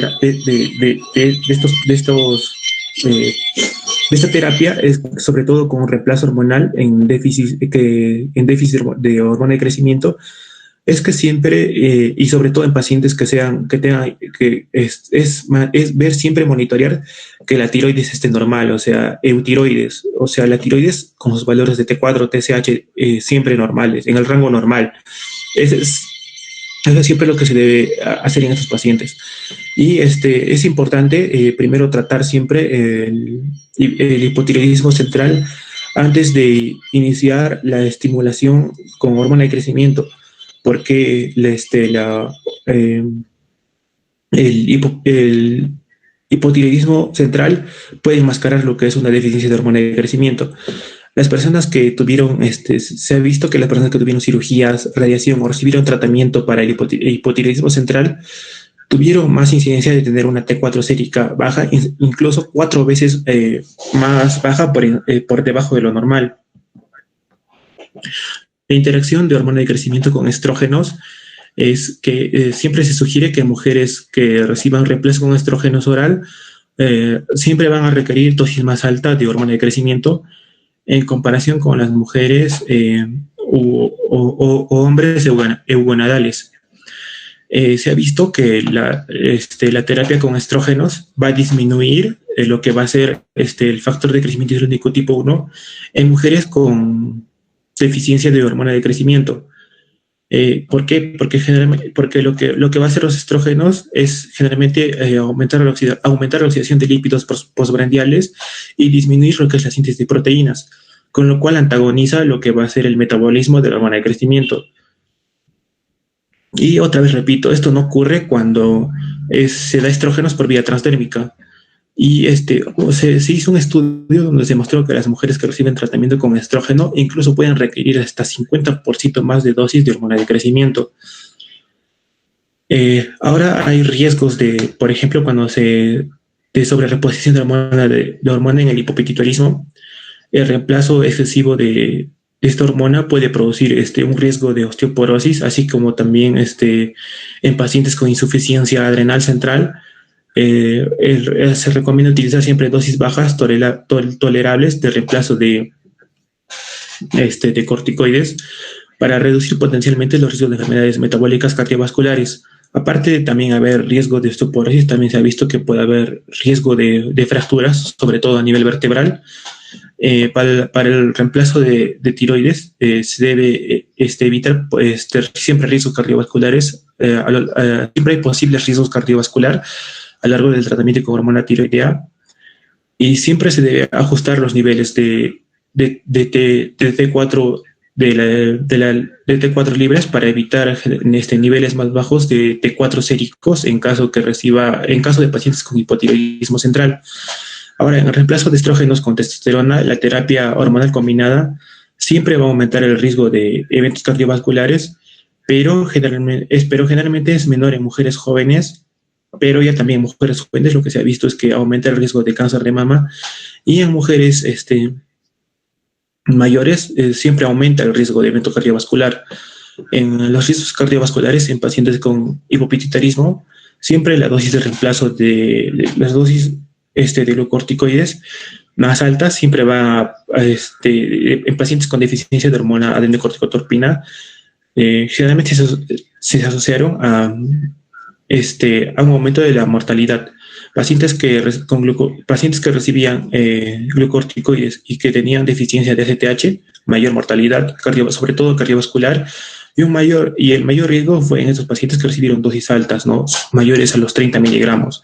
terapia es sobre todo con un reemplazo hormonal en déficit de hormona de crecimiento, es que siempre, y sobre todo en pacientes es ver siempre monitorear que la tiroides esté normal, o sea, eutiroides, o sea, la tiroides con sus valores de T4, TSH siempre normales, en el rango normal. Eso es siempre lo que se debe hacer en estos pacientes. Y es importante primero tratar siempre el hipotiroidismo central antes de iniciar la estimulación con hormona de crecimiento, porque el hipotiroidismo central puede enmascarar lo que es una deficiencia de hormona de crecimiento. Las personas que tuvieron, se ha visto que las personas que tuvieron cirugías, radiación o recibieron tratamiento para el hipotiroidismo central tuvieron más incidencia de tener una T4 sérica baja, incluso 4 veces más baja por debajo de lo normal. La interacción de hormona de crecimiento con estrógenos es que siempre se sugiere que mujeres que reciban reemplazo con estrógenos oral siempre van a requerir dosis más altas de hormona de crecimiento en comparación con las mujeres o hombres eugonadales. Se ha visto que la terapia con estrógenos va a disminuir lo que va a ser el factor de crecimiento hidrónico tipo 1 en mujeres con deficiencia de hormona de crecimiento. ¿Por qué? Porque lo que va a hacer los estrógenos es generalmente aumentar la oxidación de lípidos postprandiales y disminuir lo que es la síntesis de proteínas, con lo cual antagoniza lo que va a ser el metabolismo de la hormona de crecimiento. Y otra vez repito, esto no ocurre cuando se da estrógenos por vía transdérmica. Y se hizo un estudio donde se mostró que las mujeres que reciben tratamiento con estrógeno incluso pueden requerir hasta 50% más de dosis de hormona de crecimiento. Ahora hay riesgos por ejemplo, cuando de sobrereposición de hormona en el hipopituitarismo. El reemplazo excesivo de esta hormona puede producir un riesgo de osteoporosis, así como también en pacientes con insuficiencia adrenal central. Se recomienda utilizar siempre dosis bajas tolerables de reemplazo de corticoides, para reducir potencialmente los riesgos de enfermedades metabólicas cardiovasculares. Aparte de también haber riesgo de osteoporosis, también se ha visto que puede haber riesgo de fracturas, sobre todo a nivel vertebral. Para el reemplazo de tiroides se debe evitar siempre riesgos cardiovasculares, siempre hay posibles riesgos cardiovasculares a lo largo del tratamiento con hormona tiroidea, y siempre se debe ajustar los niveles de T4 de T4 libres para evitar niveles más bajos de T4 séricos en caso de pacientes con hipotiroidismo central. Ahora, en el reemplazo de estrógenos con testosterona, la terapia hormonal combinada siempre va a aumentar el riesgo de eventos cardiovasculares, pero generalmente es menor en mujeres jóvenes, pero ya también en mujeres jóvenes lo que se ha visto es que aumenta el riesgo de cáncer de mama, y en mujeres mayores siempre aumenta el riesgo de evento cardiovascular. En los riesgos cardiovasculares en pacientes con hipopituitarismo, siempre la dosis de reemplazo de las dosis de glucocorticoides más altas siempre va en pacientes con deficiencia de hormona adenocorticotropina, generalmente se asociaron a un aumento de la mortalidad. Pacientes que recibían glucocorticoides y que tenían deficiencia de ACTH, mayor mortalidad, sobre todo cardiovascular, y el mayor riesgo fue en esos pacientes que recibieron dosis altas, ¿no? Mayores a los 30 miligramos.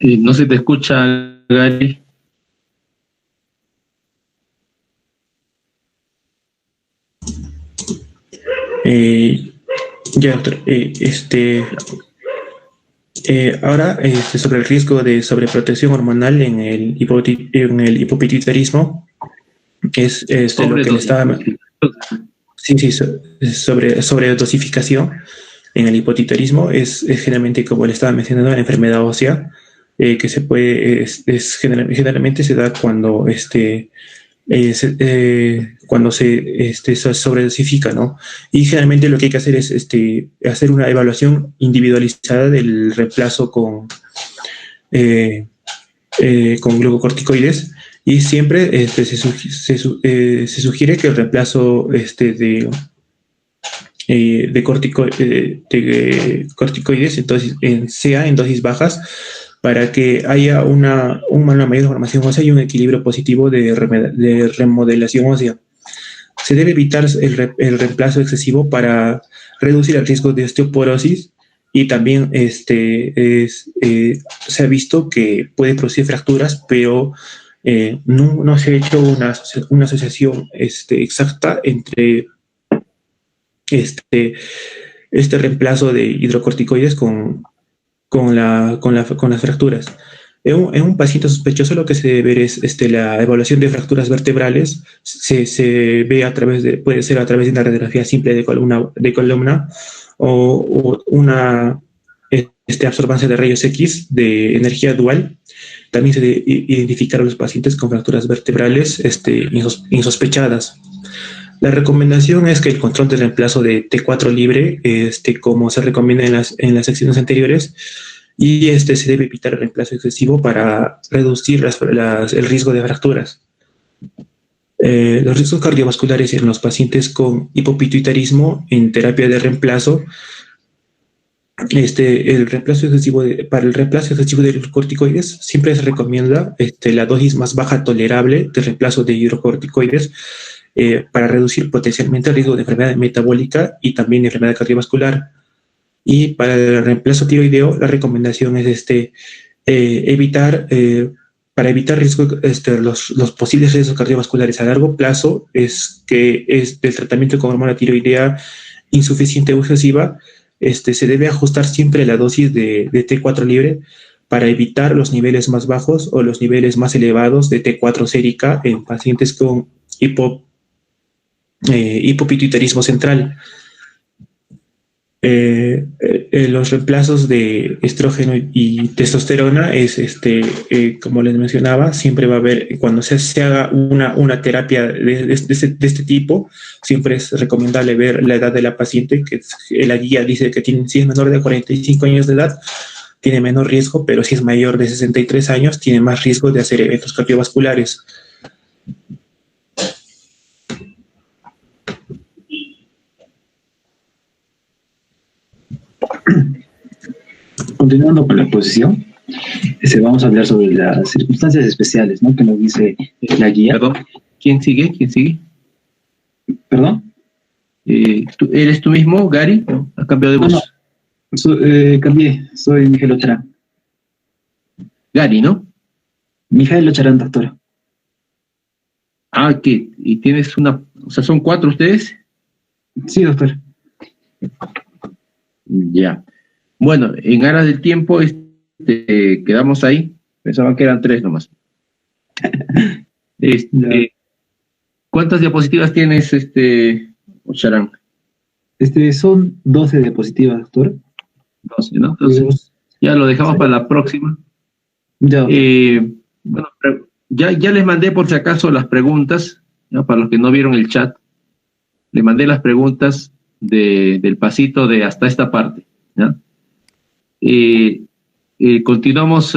No se te escucha, Gary. Ya, doctor. Ahora, sobre el riesgo de sobreprotección hormonal en el hipopituitarismo, es lo que le estaba... Sí, sobre dosificación en el hipopituitarismo es generalmente, como le estaba mencionando, la enfermedad ósea, que se puede, generalmente se da cuando se sobredosifica, ¿no? Y generalmente lo que hay que hacer es hacer una evaluación individualizada del reemplazo con glucocorticoides, y siempre se sugiere que el reemplazo de corticoides entonces sea en dosis bajas, para que haya una mayor formación ósea y un equilibrio positivo de remodelación ósea. Se debe evitar el reemplazo excesivo para reducir el riesgo de osteoporosis, y también se ha visto que puede producir fracturas, pero no se ha hecho una asociación exacta entre este reemplazo de hidrocorticoides con las fracturas. En un paciente sospechoso lo que se debe ver es la evaluación de fracturas vertebrales. Se ve puede ser a través de una radiografía simple de columna o una absorbancia de rayos X de energía dual. También se debe identificar a los pacientes con fracturas vertebrales insospechadas. La recomendación es que el control de reemplazo de T4 libre, como se recomienda en las secciones anteriores, y se debe evitar el reemplazo excesivo para reducir el riesgo de fracturas. Los riesgos cardiovasculares en los pacientes con hipopituitarismo en terapia de reemplazo, para el reemplazo excesivo de glucocorticoides siempre se recomienda la dosis más baja tolerable de reemplazo de hidrocorticoides, para reducir potencialmente el riesgo de enfermedad metabólica y también de enfermedad cardiovascular. Y para el reemplazo tiroideo, la recomendación es para evitar los posibles riesgos cardiovasculares a largo plazo, es del tratamiento con hormona tiroidea insuficiente o excesiva, se debe ajustar siempre la dosis de T4 libre para evitar los niveles más bajos o los niveles más elevados de T4 sérica en pacientes con hipopituitarismo central. Los reemplazos de estrógeno y testosterona es, como les mencionaba, siempre va a haber, cuando se haga una terapia de este tipo, siempre es recomendable ver la edad de la paciente, que la guía dice que si es menor de 45 años de edad, tiene menor riesgo, pero si es mayor de 63 años, tiene más riesgo de hacer eventos cardiovasculares. Continuando con la exposición, vamos a hablar sobre las circunstancias especiales, ¿no? Que nos dice la guía. Perdón, ¿quién sigue? ¿Quién sigue? ¿Perdón? ¿Eres tú mismo, Gary? ¿No? ¿Has cambiado de voz? No. Cambié, soy Mijael Ocharán. Gary, ¿no? Mijael Ocharán, doctor. Ah, ¿qué? ¿Y tienes o sea, son 4 ustedes? Sí, doctor. Ya. Bueno, en aras del tiempo, quedamos ahí. Pensaba que eran 3 nomás. ¿Cuántas diapositivas tienes, Ocharán? Son 12 diapositivas, doctor. 12, ¿no? Entonces, ya lo dejamos para la próxima. Ya. Bueno, ya les mandé por si acaso las preguntas, ¿no? Para los que no vieron el chat, les mandé las preguntas del pasito de hasta esta parte, ¿ya? Continuamos